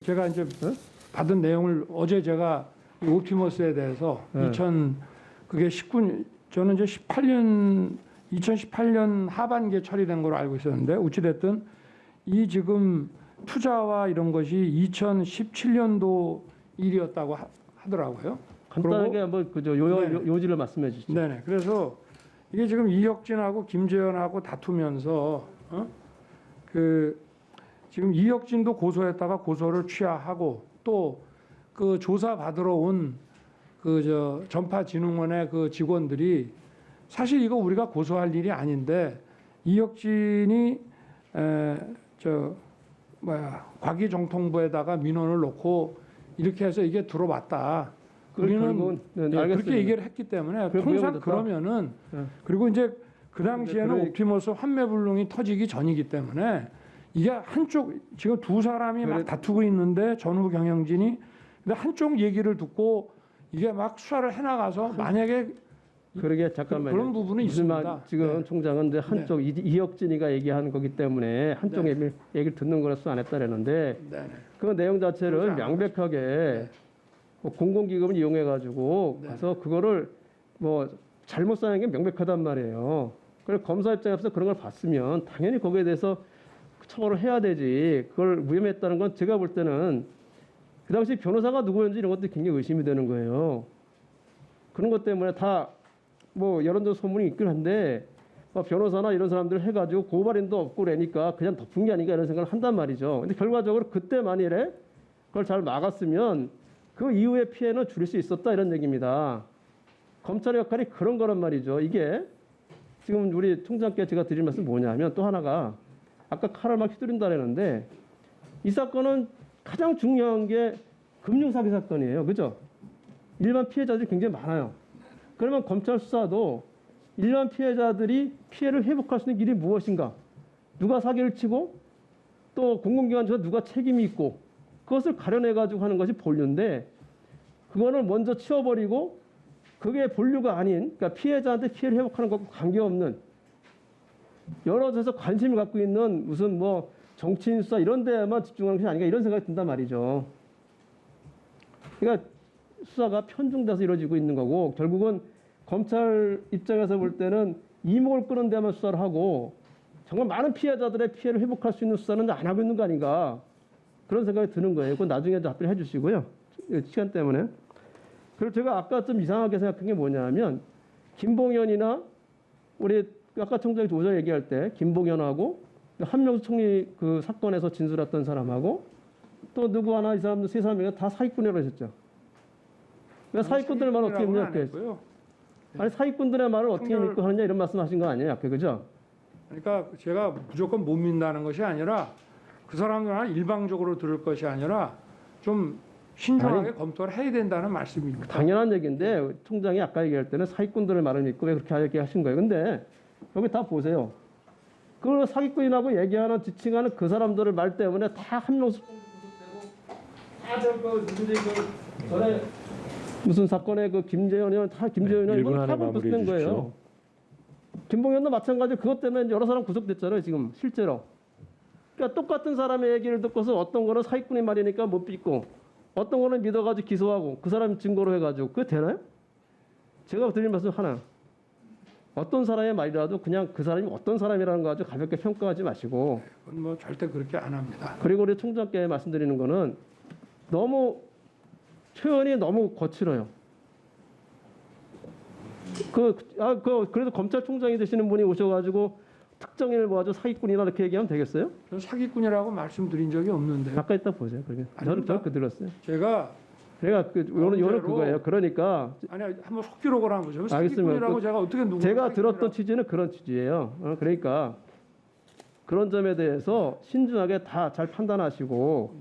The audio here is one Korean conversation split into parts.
제가 이제 받은 내용을 어제 제가 이 옵티머스에 대해서 그게 19 저는 이제 2018년 하반기에 처리된 걸로 알고 있었는데 어찌 됐든 이 지금 투자와 이런 것이 2017년도 일이었다고 하더라고요. 간단하게 한번 그저 요지를 말씀해 주시죠. 네네. 그래서 이게 지금 이혁진하고 김재현하고 다투면서 지금 이혁진도 고소했다가 고소를 취하하고 또 그 조사 받으러 온 전파진흥원의 그 직원들이 사실 이거 우리가 고소할 일이 아닌데 이혁진이 과기정통부에다가 민원을 놓고 이렇게 해서 이게 들어왔다. 우리는 그렇게 얘기를 했기 때문에 통상 그러면은 그리고 이제 그 당시에는 옵티머스 환매불능이 터지기 전이기 때문에 이게 한쪽 지금 두 사람이 막 다투고 있는데 전후 경영진이 근데 한쪽 얘기를 듣고 이게 막 수사를 해나가서 만약에 그러게 잠깐만요. 그런 부분은 있습니다. 지금 총장은 이제 한쪽 이혁진이가 얘기하는 거기 때문에 한쪽 얘기를 듣는 거라서 안 했다라는데 그 내용 자체를 명백하게 뭐 공공기금을 이용해 가지고 가서 그거를 뭐 잘못 사용한 게 명백하단 말이에요. 그래서 검사 입장에서 그런 걸 봤으면 당연히 거기에 대해서 처벌을 해야 되지. 그걸 무혐의했다는 건 제가 볼 때는 그 당시 변호사가 누구였는지 이런 것도 굉장히 의심이 되는 거예요. 그런 것 때문에 다 뭐 여론조 소문이 있긴 한데 변호사나 이런 사람들 해가지고 고발인도 없고 그러니까 그냥 덮은 게 아닌가 이런 생각을 한단 말이죠. 근데 결과적으로 그때 만일에 그걸 잘 막았으면 그 이후의 피해는 줄일 수 있었다 이런 얘기입니다. 검찰의 역할이 그런 거란 말이죠. 이게 지금 우리 총장께 제가 드릴 말씀 뭐냐면 또 하나가 아까 칼을 막 휘두른다라는데 이 사건은 가장 중요한 게 금융사기 사건이에요. 그죠? 일반 피해자들이 굉장히 많아요. 그러면 검찰 수사도 일반 피해자들이 피해를 회복할 수 있는 길이 무엇인가? 누가 사기를 치고 또 공공기관 중에 누가 책임이 있고 그것을 가려내가지고 하는 것이 본류인데 그거는 먼저 치워버리고 그게 본류가 아닌 그러니까 피해자한테 피해를 회복하는 것과 관계없는 여러 데서 관심을 갖고 있는 무슨 뭐 정치인 수사 이런 데만 집중하는 것이 아닌가 이런 생각이 든단 말이죠. 그러니까 수사가 편중돼서 이루어지고 있는 거고 결국은 검찰 입장에서 볼 때는 이목을 끄는 데만 수사를 하고 정말 많은 피해자들의 피해를 회복할 수 있는 수사는 안 하고 있는 거 아닌가 그런 생각이 드는 거예요. 그건 나중에 답변해 주시고요. 시간 때문에. 그리고 제가 아까 좀 이상하게 생각한 게 뭐냐면 김봉현이나 우리 아까 총장이 오전 얘기할 때 김봉현하고 한명수 총리 그 사건에서 진술했던 사람하고 또 누구 하나 이 사람들 세 사람이 다 사기꾼이라고 하셨죠. 그러니까 사기꾼들의 말을 어떻게 믿냐고요. 아니 사기꾼들의 말을 어떻게 믿고 하느냐 이런 말씀하신 거 아니에요, 앞에 그죠? 그러니까 제가 무조건 못 믿는다는 것이 아니라 그 사람들은 일방적으로 들을 것이 아니라 좀 신중하게 검토를 해야 된다는 말씀입니다. 당연한 얘기인데 총장이 아까 얘기할 때는 사기꾼들의 말을 믿고 왜 그렇게 얘기하신 거예요? 근데 여기 다 보세요. 그 사기꾼이라고 얘기하는 지칭하는 그 사람들의 말 때문에 다 한명수 다 저거 전에 무슨 사건에 그 김재현이는 다 김재현이 하고 구속된 거예요. 김봉현도 마찬가지 그것 때문에 여러 사람 구속됐잖아요 지금 실제로. 그러니까 똑같은 사람의 얘기를 듣고서 어떤 거는 사기꾼의 말이니까 못 믿고 어떤 거는 믿어가지고 기소하고 그 사람 증거로 해가지고 그게 되나요? 제가 드릴 말씀 하나. 어떤 사람의 말이라도 그냥 그 사람이 어떤 사람이라는 거 가지고 가볍게 평가하지 마시고. 그건 뭐 절대 그렇게 안 합니다. 그리고 우리 총장께 말씀드리는 거는 너무 표현이 너무 거칠어요. 그래도 검찰총장이 되시는 분이 오셔가지고 특정인을 모아서 사기꾼이나 이렇게 얘기하면 되겠어요? 저는 사기꾼이라고 말씀드린 적이 없는데요. 아까 이따 보세요. 저는 그 들었어요. 제가 요는 그거예요. 그러니까 아니 한번 속기록을 한번 보죠. 알겠습니다. 사기꾼이라고 제가 어떻게 누구 제가 들었던 취지는 그런 취지예요. 그러니까 그런 점에 대해서 신중하게 다 잘 판단하시고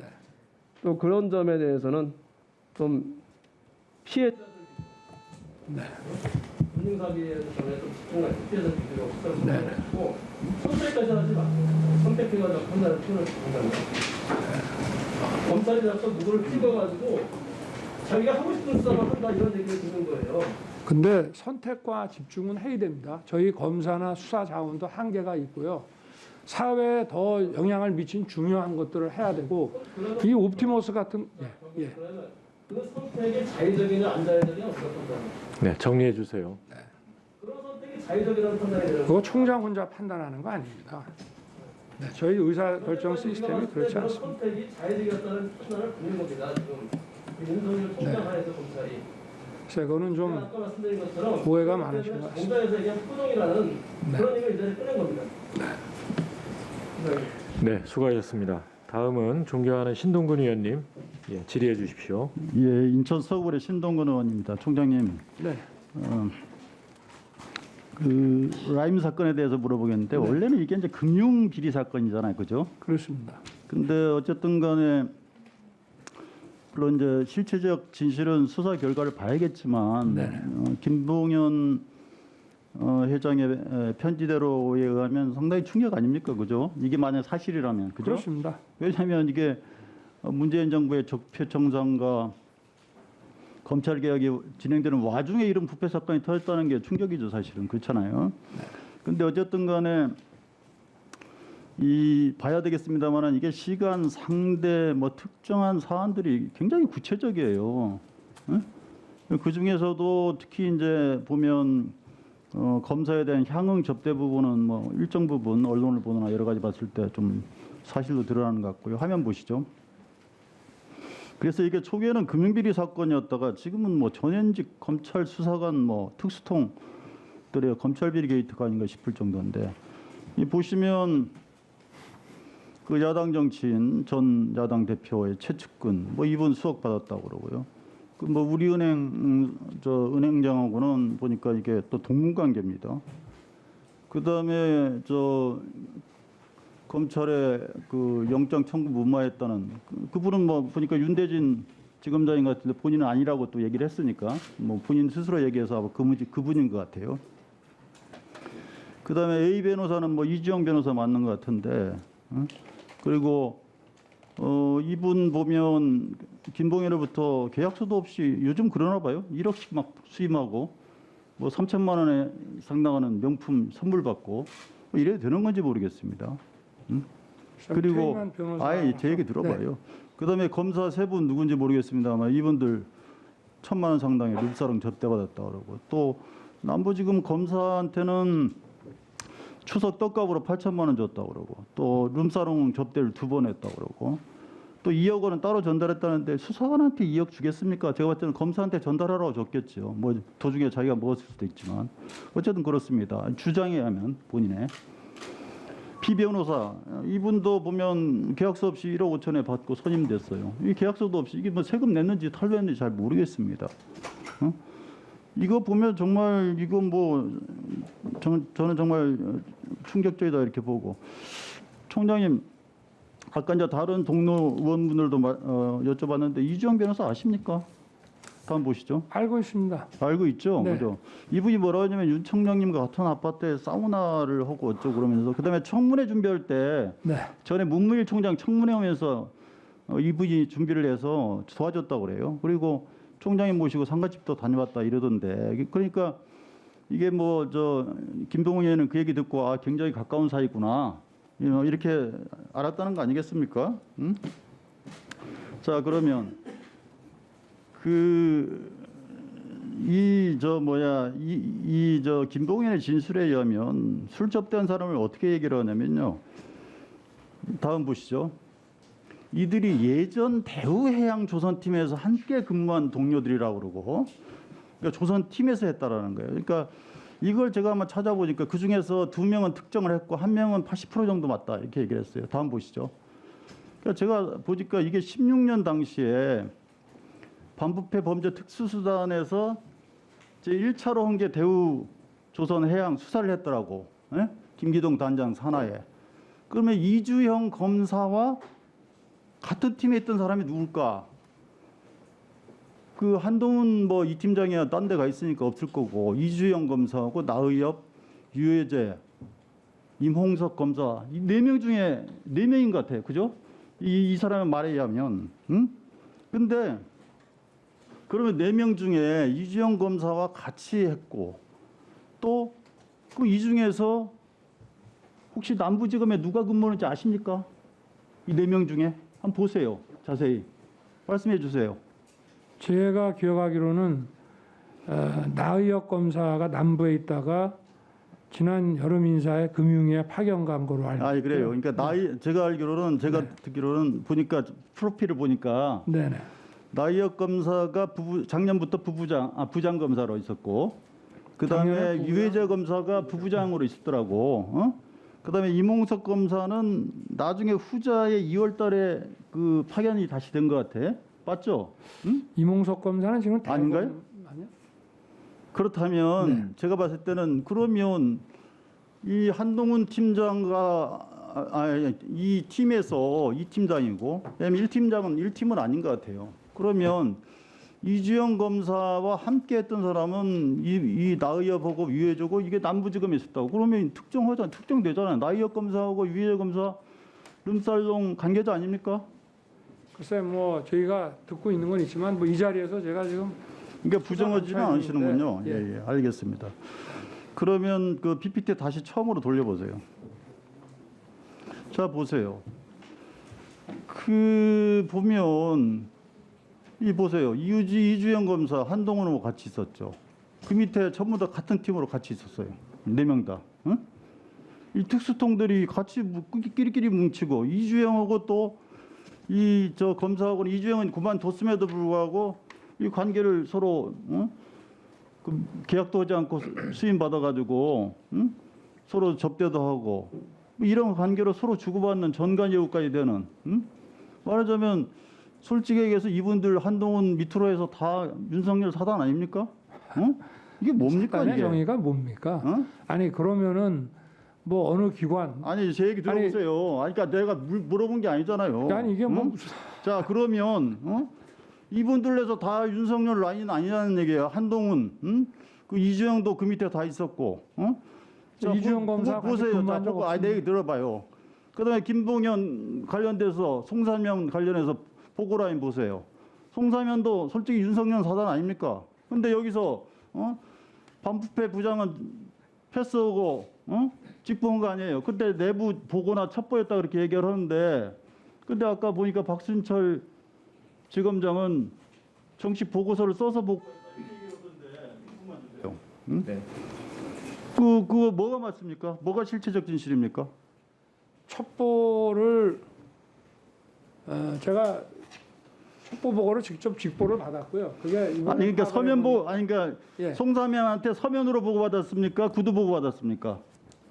또 그런 점에 대해서는 좀 피해자들 금융사기에 전에 좀 집중할 피해자 기준이 없다고 선택까지 하지 마세요. 선택해가지고 판단을 표현을 한다는 검찰이 잡아서 누구를 찍어가지고 자기가 하고 싶은 수사만 한다 이런 얘기를 듣는 거예요. 근데 선택과 집중은 해야 됩니다. 저희 검사나 수사 자원도 한계가 있고요. 사회에 더 영향을 미친 중요한 것들을 해야 되고 이 옵티머스 같은 예. 그 선택이 자의적이냐 안 자의적이냐 어떻게 판단해요? 네, 정리해 주세요. 그런 선택이 자의적이라는 판단이 되는 그거 총장 혼자 판단하는 거 아닙니다. 네, 저희 의사 결정 시스템이 그렇지 않습니다. 선택이 자의적이었다는 판단을 받는 겁니다. 지금 윤석열 총장 하에서 검찰이. 그래서 그거는 좀 아까 말씀드린 것처럼 오해가 많으신 것 같습니다. 공장에서 얘기한 표정이라는 그런 의미를 이제 꺼낸 겁니다. 네, 수고하셨습니다. 다음은 존경하는 신동근 의원님 질의해 주십시오. 예, 인천 서구의 신동근 의원입니다. 총장님, 네. 그 라임 사건에 대해서 물어보겠는데 원래는 이게 이제 금융 비리 사건이잖아요, 그죠? 그렇습니다. 근데 어쨌든간에 물론 이제 실체적 진실은 수사 결과를 봐야겠지만 김봉현 회장의 편지대로에 의하면 상당히 충격 아닙니까, 그죠? 이게 만약 사실이라면, 그죠? 그렇습니다. 왜냐하면 이게 문재인 정부의 적폐청산과 검찰 개혁이 진행되는 와중에 이런 부패 사건이 터졌다는 게 충격이죠, 사실은. 그렇잖아요. 근데 어쨌든 간에 이 봐야 되겠습니다만은 이게 시간, 상대, 뭐 특정한 사안들이 굉장히 구체적이에요. 그 중에서도 특히 이제 보면 검사에 대한 향응 접대 부분은 뭐 일정 부분 언론을 보거나 여러 가지 봤을 때 좀 사실로 드러나는 것 같고요. 화면 보시죠. 그래서 이게 초기에는 금융비리 사건이었다가 지금은 뭐 전현직 검찰 수사관 뭐 특수통들의 검찰비리 게이트가 아닌가 싶을 정도인데 이 보시면 그 야당 정치인 전 야당 대표의 최측근 뭐 이분 수억 받았다고 그러고요. 그 뭐 우리은행 저 은행장하고는 보니까 이게 또 동문관계입니다. 그 다음에 저 검찰에 그 영장 청구 무마했다는 그분은 뭐 보니까 윤대진 지검장인 것 같은데 본인은 아니라고 또 얘기를 했으니까 뭐 본인 스스로 얘기해서 아마 그분인 것 같아요. 그 다음에 A 변호사는 뭐 이주영 변호사 맞는 것 같은데 그리고 이분 보면 김봉현으로부터 계약서도 없이 요즘 그러나 봐요. 1억씩 막 수임하고 뭐 3천만 원에 상당하는 명품 선물 받고 뭐 이래도 되는 건지 모르겠습니다. 그리고 아예 제 얘기 들어봐요. 네. 그다음에 검사 세 분 누군지 모르겠습니다만 이분들 1,000만 원 상당의 룸사롱 접대받았다 그러고 또 남부지검 검사한테는 추석 떡값으로 8천만 원 줬다 그러고 또 룸사롱 접대를 2번 했다 그러고 또 2억 원은 따로 전달했다는데 수사관한테 2억 주겠습니까? 제가 봤을 때는 검사한테 전달하라고 줬겠죠. 뭐 도중에 자기가 먹었을 수도 있지만 어쨌든 그렇습니다. 주장에 의하면 본인의 피변호사 이분도 보면 계약서 없이 1억 5천에 받고 선임됐어요. 이 계약서도 없이 이게 뭐 세금 냈는지 탈루했는지 잘 모르겠습니다. 이거 보면 정말 이건 뭐 저는 정말 충격적이다 이렇게 보고 총장님 아까 이제 다른 동료 의원분들도 여쭤봤는데 이주영 변호사 아십니까? 다음 보시죠. 알고 있습니다. 알고 있죠. 네. 그죠. 이분이 뭐라고 하냐면 윤 총장님과 같은 아파트에 사우나를 하고 어쩌고 그러면서 그다음에 청문회 준비할 때 전에 문무일 총장 청문회 오면서 이분이 준비를 해서 도와줬다고 그래요. 그리고 총장님 모시고 상가집도 다녀왔다 이러던데 그러니까 이게 뭐 저 김동훈 의원은 그 얘기 듣고 아 굉장히 가까운 사이구나 이렇게 알았다는 거 아니겠습니까? 응? 자 그러면 저 김봉현의 진술에 의하면 술 접대한 사람을 어떻게 얘기를 하냐면요. 다음 보시죠. 이들이 예전 대우해양조선팀에서 함께 근무한 동료들이라고 그러고 그러니까 조선팀에서 했다라는 거예요. 그러니까 이걸 제가 한번 찾아보니까 그중에서 2명은 특정을 했고 1명은 80% 정도 맞다 이렇게 얘기를 했어요. 다음 보시죠. 그러니까 제가 보니까 이게 16년 당시에 반부패 범죄 특수수단에서 제1차로 한게 대우조선해양 수사를 했더라고. 예? 김기동 단장 산하에. 그러면 이주영 검사와 같은 팀에 있던 사람이 누굴까? 그 한동훈 뭐 이 팀장이야 딴 데 가 있으니까 없을 거고 이주영 검사하고 나의엽, 유해재, 임홍석 검사 이 4명 중에 4명인 것 같아요. 그죠? 이 사람의 말에 의하면. 응? 근데 그러면 4명 중에 이주영 검사와 같이 했고 또 그 이 중에서 혹시 남부지검에 누가 근무하는지 아십니까? 이 4명 중에 한번 보세요. 자세히 말씀해 주세요. 제가 기억하기로는 나의혁 검사가 남부에 있다가 지난 여름 인사에 금융위에 파견 간 거로 알고 있고요. 그래요. 그러니까 제가 알기로는 제가 듣기로는 보니까 프로필을 보니까 네네. 나의혁 검사가 작년부터 부장 검사로 있었고 그다음에 작년에 유해재 검사가 부부장으로 있었더라고. 그다음에 이몽석 검사는 나중에 후자에 2월달에 그 파견이 다시 된 것 같아. 맞죠? 응? 이몽석 검사는 지금 아닌가요? 아니요? 그렇다면 네. 제가 봤을 때는 그러면 이 한동훈 팀장과 이 팀에서 이 팀장이고 왜냐면 1팀은 아닌 것 같아요. 그러면 이주영 검사와 함께했던 사람은 이 나의엽하고 유해재고 이게 남부지검에 있었다고 그러면 특정되잖아요. 나의엽 검사하고 유해재 검사 룸살롱 관계자 아닙니까? 글쎄 뭐 저희가 듣고 있는 건 있지만 뭐 이 자리에서 제가 지금 그러니까 부정하지는 않으시는군요. 예. 예, 알겠습니다. 그러면 그 PPT 다시 처음으로 돌려보세요. 자 보세요. 그 보면 이 보세요. 이주영 검사 한동훈하고 같이 있었죠. 그 밑에 전부 다 같은 팀으로 같이 있었어요. 4명 다. 응? 이 특수통들이 같이 끼리끼리 뭉치고 이주영하고 또 이 검사하고는 이주영은 그만뒀음에도 불구하고 이 관계를 서로 그 계약도 하지 않고 수임 받아가지고 서로 접대도 하고 뭐 이런 관계로 서로 주고받는 전관예우까지 되는 말하자면 솔직히 얘기해서 이분들 한동훈 밑으로 해서 다 윤석열 사단 아닙니까? 이게 뭡니까 사단의 이게? 정의가 뭡니까? 아니 그러면은 뭐 어느 기관 아니 제 얘기 들어보세요. 그러니까 내가 물어본 게 아니잖아요. 아니 이게 뭐 무슨 자 그러면 이분들에서 다 윤석열 라인 아니라는 얘기예요. 한동훈, 그 이주영도 그 밑에 다 있었고, 자, 이주영 검사 보세요. 자, 적 보고 내 얘기 들어봐요. 그다음에 김봉현 관련돼서 송사면 관련해서 보고 라인 보세요. 송사면도 솔직히 윤석열 사단 아닙니까? 근데 여기서 반부패 부장은 패스하고 직보한 거 아니에요. 그때 내부 보고나 첩보였다 그렇게 얘기를 하는데, 근데 아까 보니까 박순철 지검장은 정식 보고서를 써서 보고 네. 그거 뭐가 맞습니까? 뭐가 실체적 진실입니까? 첩보를 제가 첩보 보고를 직접 직보를 받았고요. 그게 그러니까 서면 보고 그러니까 예. 송사면한테 서면으로 보고 받았습니까? 구두 보고 받았습니까?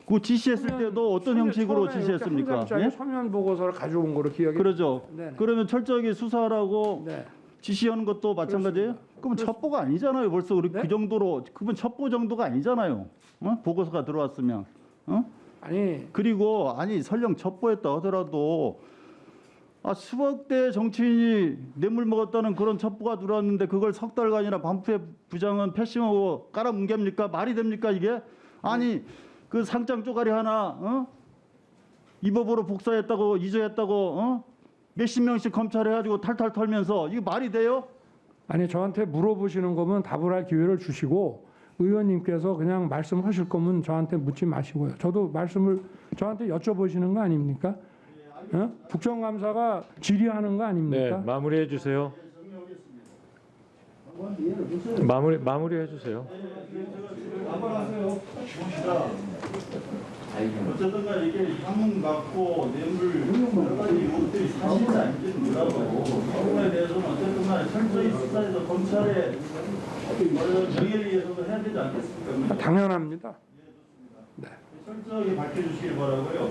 그 지시했을 때도 어떤 형식으로 지시했습니까? 예? 서면 보고서를 가져온 거로 기억이. 그러죠. 네네. 그러면 철저하게 수사하라고 네. 지시하는 것도 마찬가지예요? 그러면 첩보가 아니잖아요. 벌써 우리 네? 그 정도로 그러면 첩보 정도가 아니잖아요. 보고서가 들어왔으면. 아니 그리고 설령 첩보했다 하더라도 수백 대 정치인이 뇌물 먹었다는 그런 첩보가 들어왔는데 그걸 석 달간이나 반부패 부장은 패싱하고 깔아뭉갭니까? 말이 됩니까 이게? 아니 그 상장 쪼가리 하나 이 법으로 복사했다고 이조했다고 몇십 명씩 검찰해가지고 탈탈 털면서 이게 말이 돼요? 아니 저한테 물어보시는 거면 답을 할 기회를 주시고 의원님께서 그냥 말씀하실 거면 저한테 묻지 마시고요. 저도 말씀을 저한테 여쭤보시는 거 아닙니까? 국정감사가 질의하는 거 네, 아닙니까? 마무리해 주세요. 마무리해 주세요. 어쨌든 간에 이게 향응 갖고 뇌물 여러 가지 이것들이 사실이 아닌지는 몰라도 이 부분에 대해서는 어쨌든 간에 철저히 수사해서 검찰의 명예를 위해서도 해야 되지 않겠습니까? 당연합니다. 철저하게 밝혀주시길 바라고요.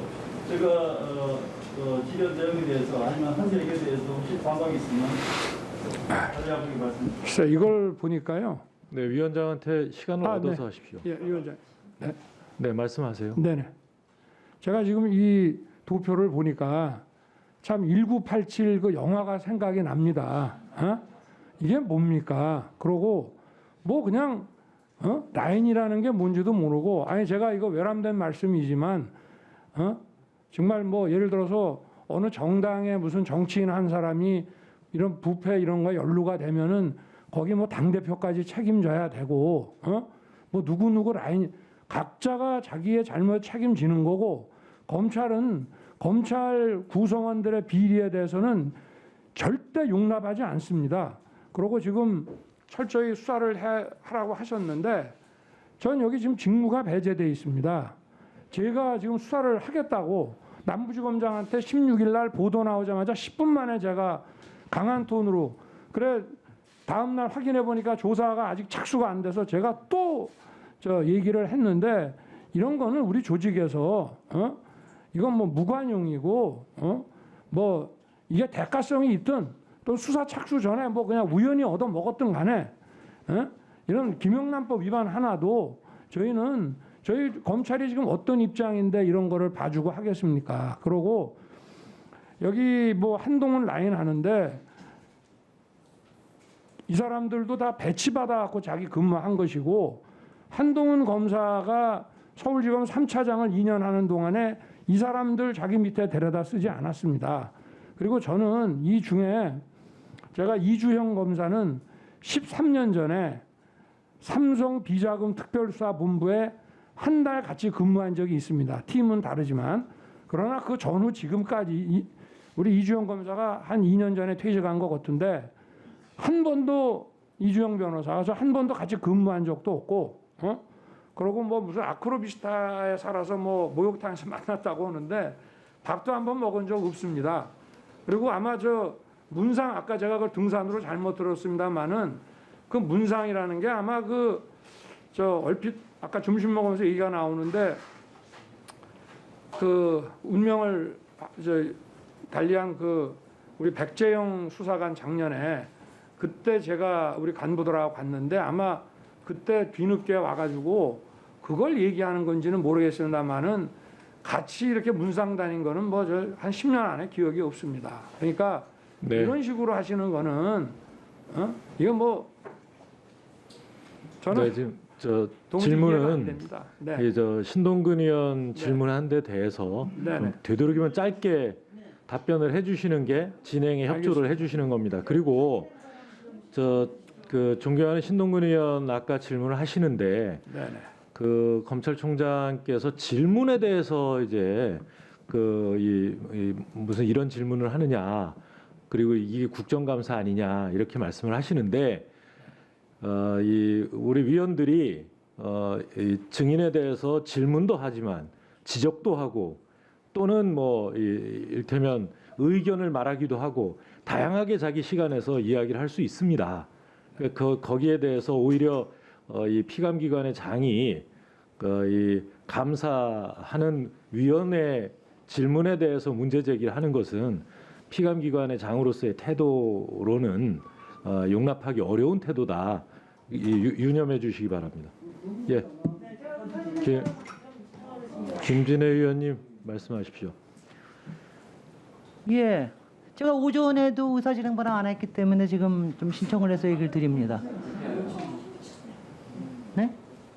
제가 질의 내용에 대해서 아니면 한 얘기에 대해서 혹시 반박이 있으면 자세하게 말씀드립니다. 글쎄 이걸 보니까요. 네, 위원장한테 시간을 얻어서 네. 하십시오. 예, 위원장. 네. 네, 말씀하세요. 네네. 제가 지금 이 도표를 보니까 참 1987 그 영화가 생각이 납니다. 이게 뭡니까? 그러고 뭐 그냥 라인이라는 게 뭔지도 모르고 제가 이거 외람된 말씀이지만 정말 뭐 예를 들어서 어느 정당의 무슨 정치인 한 사람이 이런 부패 이런 거 연루가 되면은 거기 뭐 당대표까지 책임져야 되고 뭐 누구누구 라인 각자가 자기의 잘못 책임지는 거고 검찰은 검찰 구성원들의 비리에 대해서는 절대 용납하지 않습니다. 그리고 지금 철저히 수사를 하라고 하셨는데 전 여기 지금 직무가 배제돼 있습니다. 제가 지금 수사를 하겠다고 남부지검장한테 16일 날 보도 나오자마자 10분 만에 제가 강한 톤으로 그래 다음 날 확인해 보니까 조사가 아직 착수가 안 돼서 제가 또 얘기를 했는데 이런 거는 우리 조직에서 이건 뭐 무관용이고 뭐 이게 대가성이 있든 또 수사 착수 전에 뭐 그냥 우연히 얻어 먹었든 간에 이런 김영란법 위반 하나도 저희 검찰이 지금 어떤 입장인데 이런 거를 봐주고 하겠습니까? 그러고 여기 뭐 한동훈 라인 하는데 이 사람들도 다 배치받아 갖고 자기 근무한 것이고 한동훈 검사가 서울지검 3차장을 2년 하는 동안에 이 사람들 자기 밑에 데려다 쓰지 않았습니다. 그리고 저는 이 중에 제가 이주형 검사는 13년 전에 삼성 비자금 특별수사본부에 한 달 같이 근무한 적이 있습니다. 팀은 다르지만. 그러나 그 전후 지금까지 우리 이주형 검사가 한 2년 전에 퇴직한 것 같은데 한 번도 이주형 변호사가 한 번도 같이 근무한 적도 없고 그러고 뭐 무슨 아크로비스타에 살아서 뭐 목욕탕에서 만났다고 하는데 밥도 한 번 먹은 적 없습니다. 그리고 아마 문상 아까 제가 그 등산으로 잘못 들었습니다만은 그 문상이라는 게 아마 얼핏 아까 점심 먹으면서 얘기가 나오는데 그 운명을 달리한 우리 백재영 수사관 작년에 그때 제가 우리 간부들하고 갔는데 아마 그때 뒤늦게 와가지고 그걸 얘기하는 건지는 모르겠습니다만은 같이 이렇게 문상 다닌 거는 뭐 한 10년 안에 기억이 없습니다. 그러니까 네. 이런 식으로 하시는 거는 이건 뭐 저는 네, 지금 질문은 네. 신동근 의원 질문한 데 대해서 좀 되도록이면 짧게 답변을 해주시는 게 진행에 협조를 해주시는 겁니다. 그리고 그 존경하는 신동근 의원 아까 질문을 하시는데 그 검찰총장께서 질문에 대해서 이제 무슨 이런 질문을 하느냐 그리고 이게 국정감사 아니냐 이렇게 말씀을 하시는데 우리 위원들이 이 증인에 대해서 질문도 하지만 지적도 하고 또는 뭐 이를테면 의견을 말하기도 하고 다양하게 자기 시간에서 이야기를 할 수 있습니다. 거기에 대해서 오히려 이 피감기관의 장이 이 감사하는 위원회 질문에 대해서 문제 제기를 하는 것은 피감기관의 장으로서의 태도로는 용납하기 어려운 태도다. 유념해 주시기 바랍니다. 예, 김진애 의원님 말씀하십시오. 예, 제가 오전에도 의사진행반항 안 했기 때문에 지금 좀 신청을 해서 얘기를 드립니다. 네?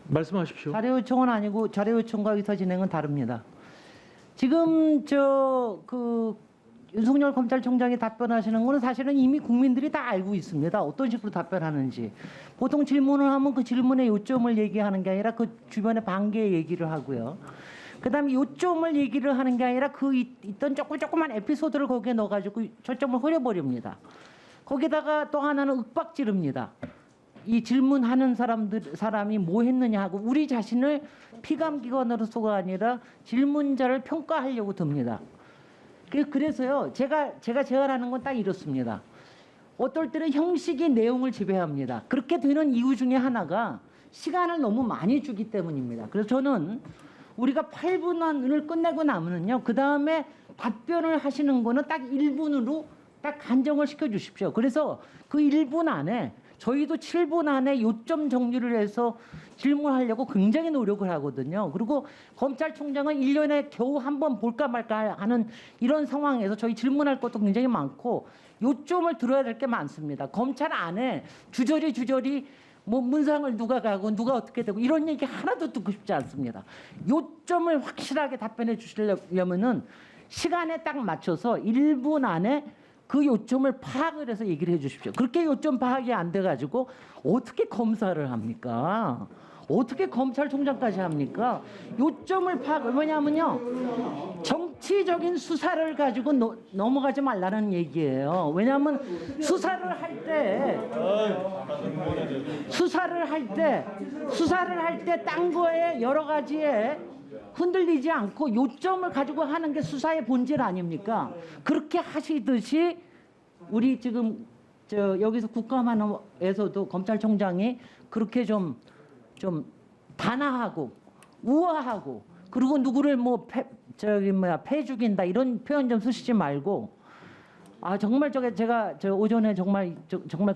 말씀하십시오. 자료 요청은 아니고 자료 요청과 의사진행은 다릅니다. 지금 윤석열 검찰총장이 답변하시는 거는 사실은 이미 국민들이 다 알고 있습니다. 어떤 식으로 답변하는지. 보통 질문을 하면 그 질문의 요점을 얘기하는 게 아니라 그 주변의 관계 얘기를 하고요. 그다음에 요점을 얘기를 하는 게 아니라 있던 조그만 에피소드를 거기에 넣어가지고 초점을 흐려버립니다. 거기다가 또 하나는 윽박지릅니다. 이 질문하는 사람이 뭐 했느냐 하고 우리 자신을 피감기관으로서가 아니라 질문자를 평가하려고 듭니다. 그래서요, 제가 제안하는 건 딱 이렇습니다. 어떨 때는 형식이 내용을 지배합니다. 그렇게 되는 이유 중에 하나가 시간을 너무 많이 주기 때문입니다. 그래서 저는 우리가 8분을 끝내고 나면은요, 그 다음에 답변을 하시는 거는 딱 1분으로 딱 간정을 시켜 주십시오. 그래서 그 1분 안에 저희도 7분 안에 요점 정리를 해서 질문하려고 굉장히 노력을 하거든요. 그리고 검찰총장은 1년에 겨우 한 번 볼까 말까 하는 이런 상황에서 저희 질문할 것도 굉장히 많고 요점을 들어야 될 게 많습니다. 검찰 안에 주저리 뭐 문상을 누가 가고 누가 어떻게 되고 이런 얘기 하나도 듣고 싶지 않습니다. 요점을 확실하게 답변해 주시려면은 시간에 딱 맞춰서 1분 안에 그 요점을 파악을 해서 얘기를 해 주십시오. 그렇게 요점 파악이 안 돼가지고 어떻게 검사를 합니까? 어떻게 검찰총장까지 합니까? 요점을 왜냐하면요, 정치적인 수사를 가지고 넘어가지 말라는 얘기예요. 왜냐하면 수사를 할 때 딴 거에 여러 가지에 흔들리지 않고 요점을 가지고 하는 게 수사의 본질 아닙니까? 그렇게 하시듯이 우리 지금 여기서 국감에서도 검찰총장이 그렇게 좀 단아하고 우아하고 그리고 누구를 패 죽인다 이런 표현 좀 쓰시지 말고 정말 제가 오전에 정말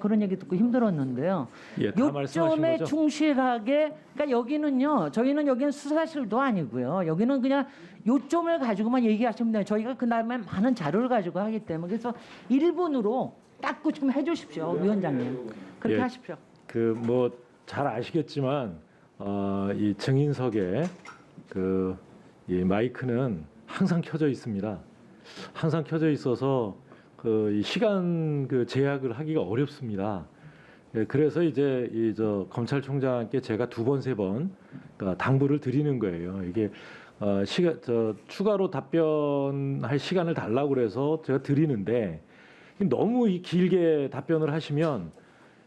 그런 얘기 듣고 힘들었는데요. 예, 다 말씀하신 요점에 거죠? 충실하게 그러니까 여기는 수사실도 아니고요. 여기는 그냥 요점을 가지고만 얘기하시면 돼요. 저희가 그다음에 많은 자료를 가지고 하기 때문에 그래서 1분으로 딱 좀 해주십시오, 위원장님. 그렇게 예, 하십시오. 잘 아시겠지만 이 증인석에 이 마이크는 항상 켜져 있습니다. 항상 켜져 있어서 이 시간 제약을 하기가 어렵습니다. 예, 그래서 이제 검찰총장께 제가 2번, 3번 당부를 드리는 거예요. 이게 추가로 답변할 시간을 달라고 그래서 제가 드리는데 너무 길게 답변을 하시면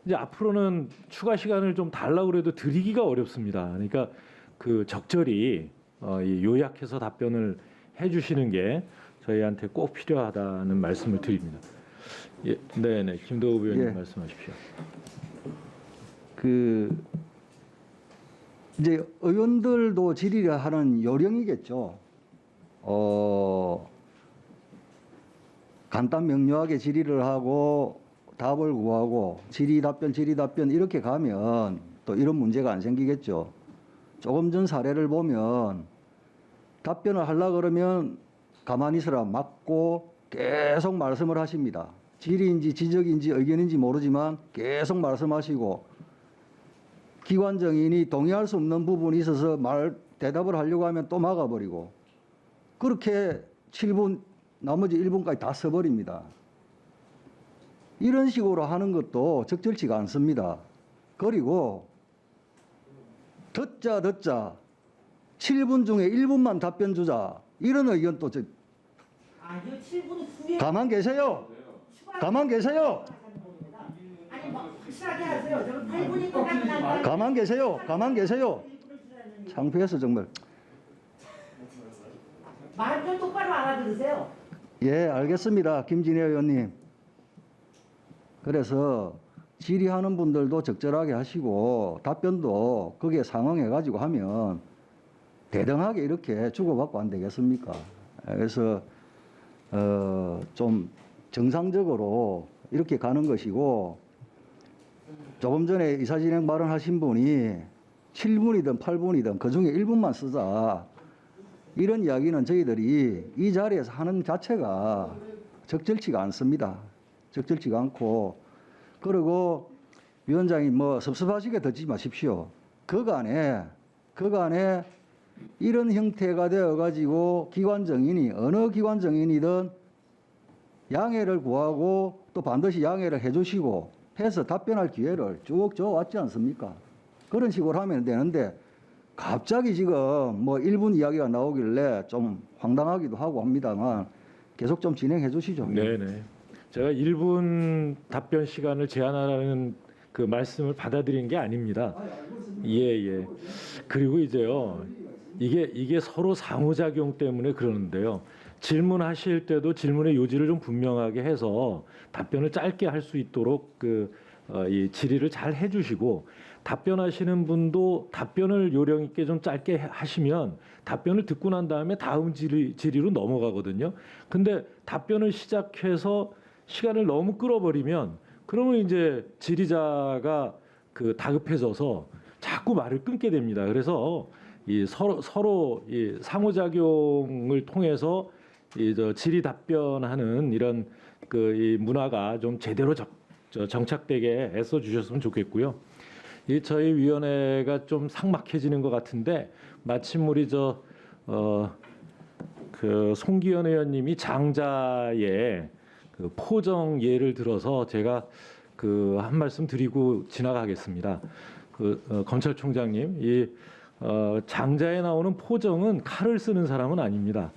이제 앞으로는 추가 시간을 좀 달라고 그래도 드리기가 어렵습니다. 그러니까 적절히 요약해서 답변을 해주시는 게 저희한테 꼭 필요하다는 말씀을 드립니다. 예, 네, 김도우 의원님 예. 말씀하십시오. 이제 의원들도 질의를 하는 요령이겠죠. 간단 명료하게 질의를 하고 답을 구하고 질의 답변 이렇게 가면 또 이런 문제가 안 생기겠죠. 조금 전 사례를 보면 답변을 하려고 그러면 가만히 있으라 막고 계속 말씀을 하십니다. 질의인지 지적인지 의견인지 모르지만 계속 말씀하시고 기관 정인이 동의할 수 없는 부분이 있어서 대답을 하려고 하면 또 막아버리고 그렇게 7분 나머지 1분까지 다 써버립니다. 이런 식으로 하는 것도 적절치가 않습니다. 그리고 듣자 7분 중에 1분만 답변 주자 이런 의견 또 아니요, 7분 후에 가만 계세요. 아니 확실하게 하세요. 저는 8분인 것 같긴 가만 계세요. 창피해서 정말. 말 좀 똑바로 알아들으세요. 예, 알겠습니다. 김진애 의원님. 그래서 질의하는 분들도 적절하게 하시고 답변도 거기에 상응해가지고 하면 대등하게 이렇게 주고받고 안 되겠습니까? 그래서 좀 정상적으로 이렇게 가는 것이고 조금 전에 이사진행 발언하신 분이 7분이든 8분이든 그중에 1분만 쓰자 이런 이야기는 저희들이 이 자리에서 하는 자체가 적절치가 않습니다. 적절치가 않고 그리고 위원장이 섭섭하시게 듣지 마십시오. 그간에 이런 형태가 되어가지고 어느 기관 정인이든 양해를 구하고 또 반드시 양해를 해주시고 해서 답변할 기회를 쭉 줘왔지 않습니까? 그런 식으로 하면 되는데 갑자기 지금 1분 이야기가 나오길래 좀 황당하기도 하고 합니다만 계속 좀 진행해 주시죠. 네네. 제가 1분 답변 시간을 제한하라는 그 말씀을 받아들인 게 아닙니다. 예. 그리고 이제요. 이게 서로 상호작용 때문에 그러는데요. 질문하실 때도 질문의 요지를 좀 분명하게 해서 답변을 짧게 할 수 있도록 이 질의를 잘 해주시고 답변하시는 분도 답변을 요령 있게 좀 짧게 하시면 답변을 듣고 난 다음에 다음 질의로 넘어가거든요. 근데 답변을 시작해서 시간을 너무 끌어버리면 그러면 이제 질의자가 다급해져서 자꾸 말을 끊게 됩니다. 그래서 이 서로 이 상호작용을 통해서 질의 답변하는 이런 이 문화가 좀 제대로 정착되게 애써 주셨으면 좋겠고요. 이 저희 위원회가 좀 삭막해지는 것 같은데 마침 우리 송기현 의원님이 장자의 포정 예를 들어서 제가 한 말씀 드리고 지나가겠습니다. 검찰총장님, 이 장자에 나오는 포정은 칼을 쓰는 사람은 아닙니다.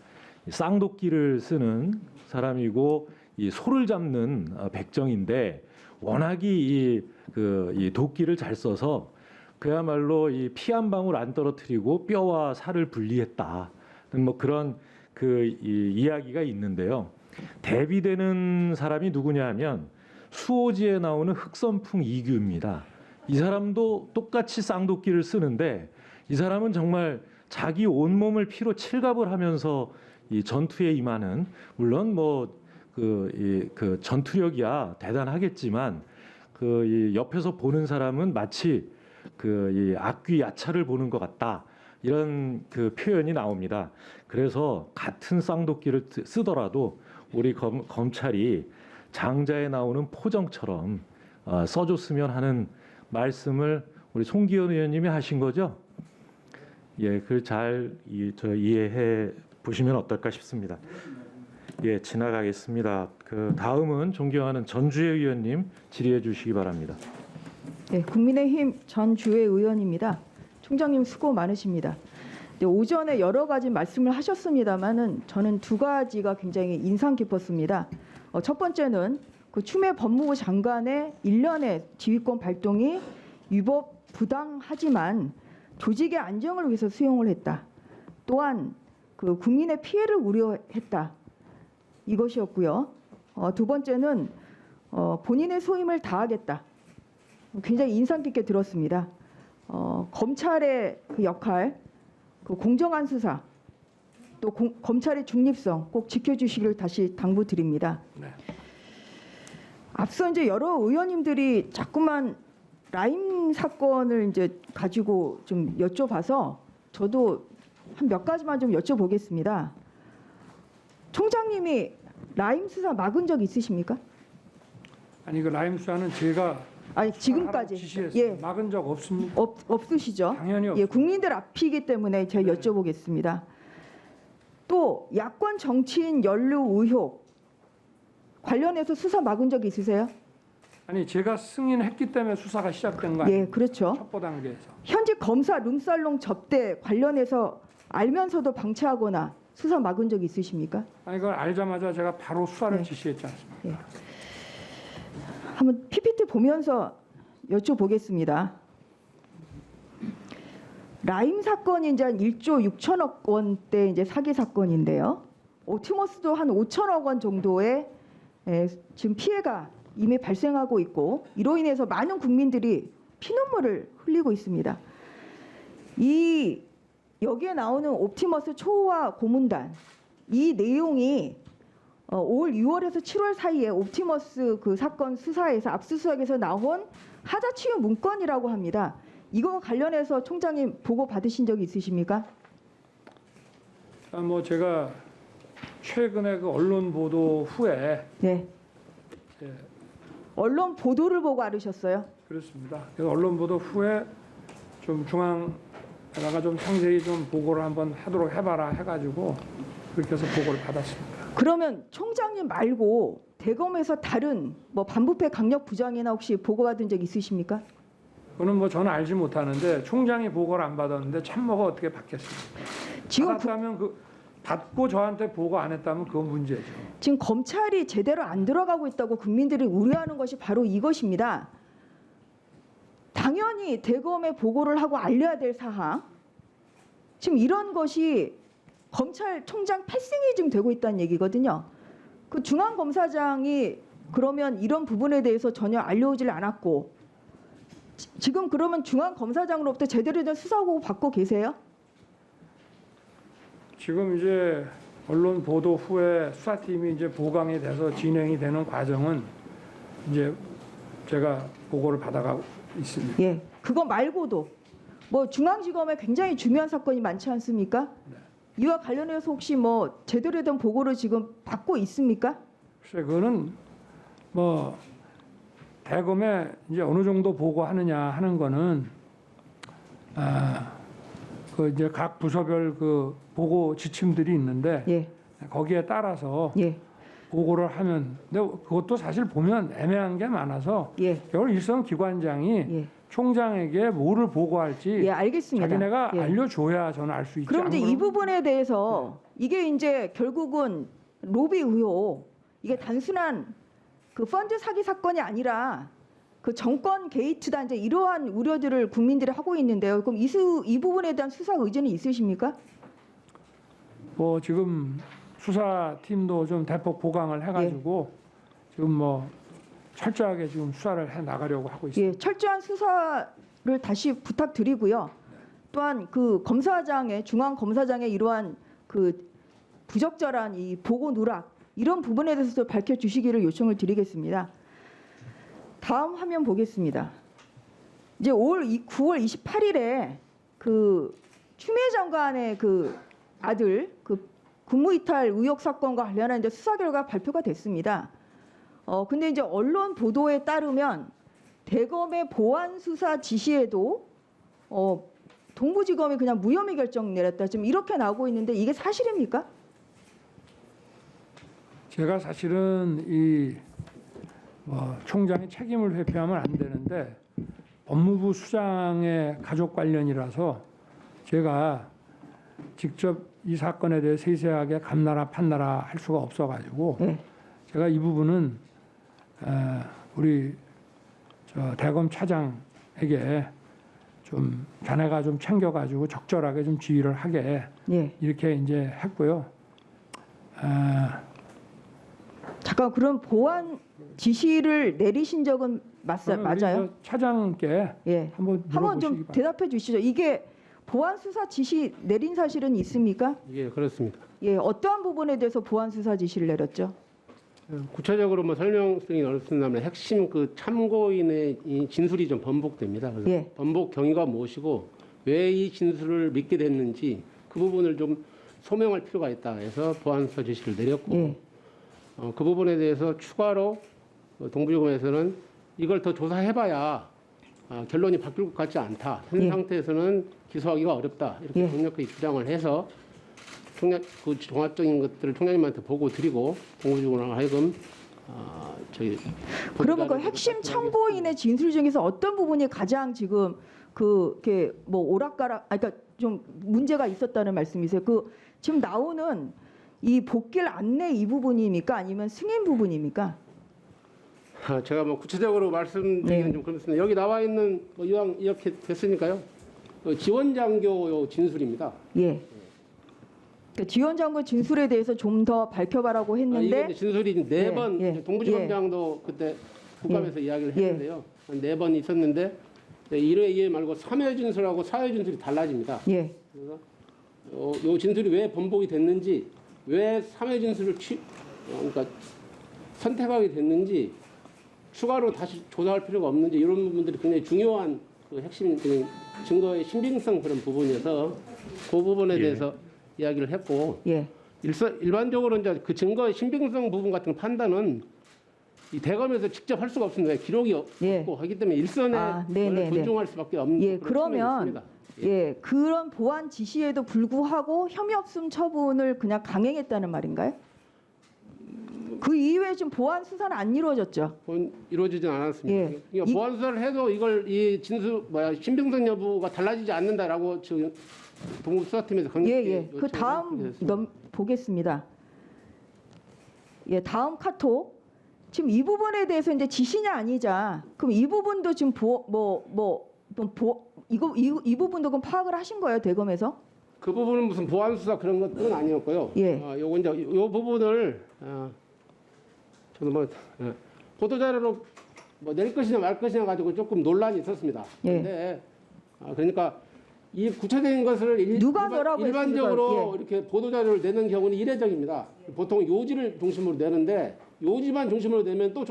쌍도끼를 쓰는 사람이고 이 소를 잡는 백정인데 워낙이 이 도끼를 잘 써서 그야말로 이 피 한 방울 안 떨어뜨리고 뼈와 살을 분리했다. 뭐 그런 이 이야기가 있는데요. 대비되는 사람이 누구냐 하면 수호지에 나오는 흑선풍 이규입니다. 이 사람도 똑같이 쌍도끼를 쓰는데 이 사람은 정말 자기 온몸을 피로 칠갑을 하면서 이 전투에 임하는, 물론 뭐 그 전투력이야 대단하겠지만 이 옆에서 보는 사람은 마치 이 악귀 야차를 보는 것 같다, 이런 표현이 나옵니다. 그래서 같은 쌍도끼를 쓰더라도 우리 검찰이 장자에 나오는 포정처럼 써줬으면 하는 말씀을 우리 송기현 의원님이 하신 거죠? 예, 그걸 잘 이해해 보시면 어떨까 싶습니다. 예, 지나가겠습니다. 다음은 존경하는 전주혜 의원님 질의해 주시기 바랍니다. 네, 국민의힘 전주혜 의원입니다. 총장님 수고 많으십니다. 네, 오전에 여러 가지 말씀을 하셨습니다만은 저는 두 가지가 굉장히 인상 깊었습니다. 첫 번째는 추미애 법무부 장관의 일련의 지휘권 발동이 위법 부당하지만 조직의 안정을 위해서 수용을 했다. 또한 국민의 피해를 우려했다. 이것이었고요. 두 번째는 본인의 소임을 다하겠다. 굉장히 인상 깊게 들었습니다. 검찰의 역할, 공정한 수사, 또 검찰의 중립성 꼭 지켜주시기를 다시 당부드립니다. 네. 앞서 이제 여러 의원님들이 자꾸만 라임 사건을 이제 가지고 좀 여쭤봐서 저도 한 몇 가지만 좀 여쭤보겠습니다. 총장님이 라임 수사 막은 적 있으십니까? 아니 그 라임 수사는 제가 지금까지 지시했어요. 막은 적 없습니다. 없으시죠? 당연히 예, 국민들 앞이기 때문에 제가 여쭤보겠습니다. 또 야권 정치인 연루 의혹 관련해서 수사 막은 적 있으세요? 아니 제가 승인했기 때문에 수사가 시작된 거 아니에요? 예, 그렇죠. 첩보 단계에서. 현직 검사 룸살롱 접대 관련해서 알면서도 방치하거나 수사 막은 적 있으십니까? 아니 그걸 알자마자 제가 바로 수사를 네. 지시했지 않습니까? 예. 한번 PPT 보면서 여쭤보겠습니다. 라임 사건이 이제 한 1조 6천억 원대 이제 사기 사건인데요. 옵티머스도 한 5천억 원 정도의 지금 피해가 이미 발생하고 있고 이로 인해서 많은 국민들이 피눈물을 흘리고 있습니다. 여기에 나오는 옵티머스 초호화 고문단 이 내용이 올 6월에서 7월 사이에 옵티머스 사건 수사에서 압수수색에서 나온 하자치유 문건이라고 합니다. 이거 관련해서 총장님 보고 받으신 적이 있으십니까? 뭐 제가 최근에 언론 보도 후에 네. 예, 언론 보도를 보고 알으셨어요? 그렇습니다. 그래서 언론 보도 후에 좀 중앙에다가 좀 상세히 좀 보고를 한번 하도록 해봐라 해가지고 그렇게 해서 보고를 받았습니다. 그러면 총장님 말고 대검에서 다른 반부패 강력 부장이나 혹시 보고받은 적 있으십니까? 그거는 뭐 저는 알지 못하는데 총장이 보고를 안 받았는데 참모가 어떻게 받겠습니까? 지금 받았다면 받고 저한테 보고 안 했다면 그건 문제죠. 지금 검찰이 제대로 안 들어가고 있다고 국민들이 우려하는 것이 바로 이것입니다. 당연히 대검에 보고를 하고 알려야 될 사항. 지금 이런 것이 검찰총장 패싱이 지금 되고 있다는 얘기거든요. 그 중앙검사장이 그러면 이런 부분에 대해서 전혀 알려오질 않았고 지금 그러면 중앙검사장으로부터 제대로 된 수사보고 받고 계세요? 지금 이제 언론 보도 후에 수사팀이 이제 보강이 돼서 진행이 되는 과정은 이제 제가 보고를 받아가고 있습니다. 예, 그거 말고도 중앙지검에 굉장히 중요한 사건이 많지 않습니까? 네. 이와 관련해서 혹시 제대로 된 보고를 지금 받고 있습니까? 글쎄 그거는 대검에 이제 어느 정도 보고하느냐 하는 거는 이제 각 부서별 보고 지침들이 있는데 예. 거기에 따라서 예. 보고를 하면 근데 그것도 사실 보면 애매한 게 많아서 예. 이걸 일선 기관장이 예. 총장에게 뭐를 보고할지 예, 알겠습니다. 자기네가 예. 알려줘야 저는 알 수 있지. 그럼 이제 안 이 그러면- 부분에 대해서 이게 이제 결국은 로비 의혹, 이게 단순한 그 펀드 사기 사건이 아니라 그 정권 게이트다, 이제 이러한 우려들을 국민들이 하고 있는데요. 그럼 이 부분에 대한 수사 의지는 있으십니까? 뭐 지금 수사팀도 좀 대폭 보강을 해가지고 지금 뭐 철저하게 지금 수사를 해 나가려고 하고 있습니다. 예, 철저한 수사를 다시 부탁드리고요. 또한 그 검사장의 중앙 검사장의 이러한 그 부적절한 이 보고 누락 이런 부분에 대해서도 밝혀주시기를 요청을 드리겠습니다. 다음 화면 보겠습니다. 이제 9월 28일에 그 추미애 장관의 그 아들 그 국무이탈 의혹 사건과 관련한 이제 수사 결과 발표가 됐습니다. 근데 이제 언론 보도에 따르면 대검의 보안 수사 지시에도 동부지검이 그냥 무혐의 결정 내렸다. 지금 이렇게 나오고 있는데 이게 사실입니까? 제가 사실은 이 총장이 책임을 회피하면 안 되는데 법무부 수장의 가족 관련이라서 제가 직접 이 사건에 대해 세세하게 감나라 판나라 할 수가 없어가지고 제가 이 부분은 우리 대검 차장에게 좀 자네가 좀 챙겨가지고 적절하게 좀 지휘를 하게 이렇게 이제 했고요. 잠깐 그럼 보안 지시를 내리신 적은 맞아요? 차장께 한번 한번 좀 물어보시기 대답해 주시죠. 이게 보안 수사 지시 내린 사실은 있습니까? 예, 그렇습니다. 예, 어떠한 부분에 대해서 보안 수사 지시를 내렸죠? 구체적으로 뭐 설명드리긴 어렵습니다만 핵심 그 참고인의 이 진술이 좀 번복됩니다. 그래서 번복 경위가 무엇이고 왜 이 진술을 믿게 됐는지 그 부분을 좀 소명할 필요가 있다 해서 보안 수사 지시를 내렸고 그 부분에 대해서 추가로 동부지검에서는 이걸 더 조사해봐야 결론이 바뀔 것 같지 않다. 현 상태에서는 기소하기가 어렵다. 이렇게 강력하게 주장을 해서 그 종합적인 것들을 총장님한테 보고 드리고 동부지검으로 하여금 그러면 그 핵심 참고인의 진술 중에서 어떤 부분이 가장 지금 그게 뭐 오락가락, 그러니까 좀 문제가 있었다는 말씀이세요? 그 지금 나오는 이 복길 안내 이 부분입니까? 아니면 승인 부분입니까? 제가 뭐 구체적으로 말씀드리기는 좀 그렇습니다. 여기 나와 있는 뭐 이왕 이렇게 됐으니까요. 지원장교 진술입니다. 예. 그러니까 지원장교 진술에 대해서 좀 더 밝혀봐라고 했는데 이게 진술이 4번 동부지검장도 그때 국감에서 이야기를 했는데요. 한 4번 있었는데 1회, 2회 말고 3회 진술하고 4회 진술이 달라집니다. 그래서 요 진술이 왜 번복이 됐는지, 왜 3회 진술을 그러니까 선택하게 됐는지, 추가로 다시 조사할 필요가 없는지 이런 부분들이 굉장히 중요한 그 핵심 증거의 신빙성 그런 부분이어서 그 부분에 대해서 이야기를 했고 일반적으로 이제 그 증거의 신빙성 부분 같은 판단은 이 대검에서 직접 할 수가 없습니다. 기록이 없고 하기 때문에 일선에 존중할 수밖에 없는 그런 측면이 있습니다. 그런 보안 지시에도 불구하고 혐의 없음 처분을 그냥 강행했다는 말인가요? 그 이후에 지금 보안 수사는 안 이루어졌죠? 이루어지진 않았습니다. 그러니까 보안 수사를 해도 이걸 이 진술 신빙성 여부가 달라지지 않는다라고 지금 동부 수사팀에서 강력히 그 다음 보겠습니다. 다음 카톡. 지금 이 부분에 대해서 이제 지시냐 아니자. 그럼 이 부분도 지금 이 부분도 그럼 파악을 하신 거예요, 대검에서? 그 부분은 무슨 보안 수사 그런 것들은 아니었고요. 요거 이제 요 부분을 저는 보도 자료로 낼 것이냐 말 것이냐 가지고 조금 논란이 있었습니다. 그런데 그러니까 이 구체적인 것을 일반적으로 이렇게 보도 자료를 내는 경우는 이례적입니다. 보통 요지를 중심으로 내는데 요지만 중심으로 내면 또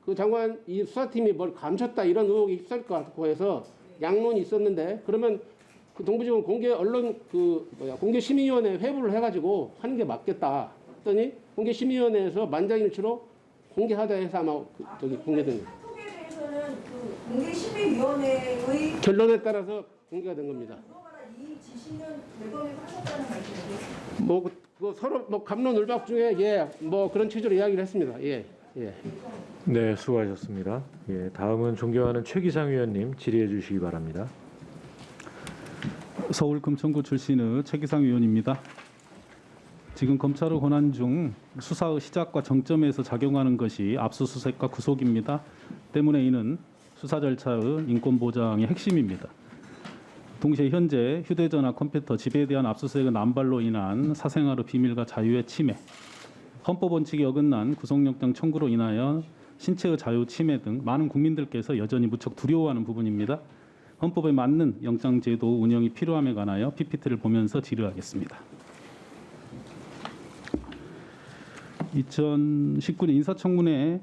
그 장관 이 수사팀이 뭘 감췄다 이런 의혹이 있을 것 같고 해서 양론이 있었는데 그러면 그 동부지검 공개심의위원회 회부를 해가지고 하는 게 맞겠다 했더니 공개심의위원회에서 만장일치로 공개하자 해서 아마 공개된 거예요. 카톡에 대해서는 그 공개심의위원회의 결론에 따라서 공개가 된 겁니다. 이 지시는 대검에서 하셨다는 말씀이세요? 그 서로 감론을박 중에 뭐 그런 취지로 이야기를 했습니다. 예. 네, 수고하셨습니다. 예, 다음은 존경하는 최기상 의원님 질의해 주시기 바랍니다. 서울 금천구 출신의 최기상 의원입니다. 지금 검찰의 권한 중 수사의 시작과 정점에서 작용하는 것이 압수수색과 구속입니다. 때문에 이는 수사 절차의 인권 보장의 핵심입니다. 동시에 현재 휴대전화, 컴퓨터, 집에 대한 압수수색의 남발로 인한 사생활의 비밀과 자유의 침해, 헌법 원칙이 어긋난 구속영장 청구로 인하여 신체의 자유 침해 등 많은 국민들께서 여전히 무척 두려워하는 부분입니다. 헌법에 맞는 영장제도 운영이 필요함에 관하여 PPT를 보면서 질의하겠습니다. 2019년 인사청문회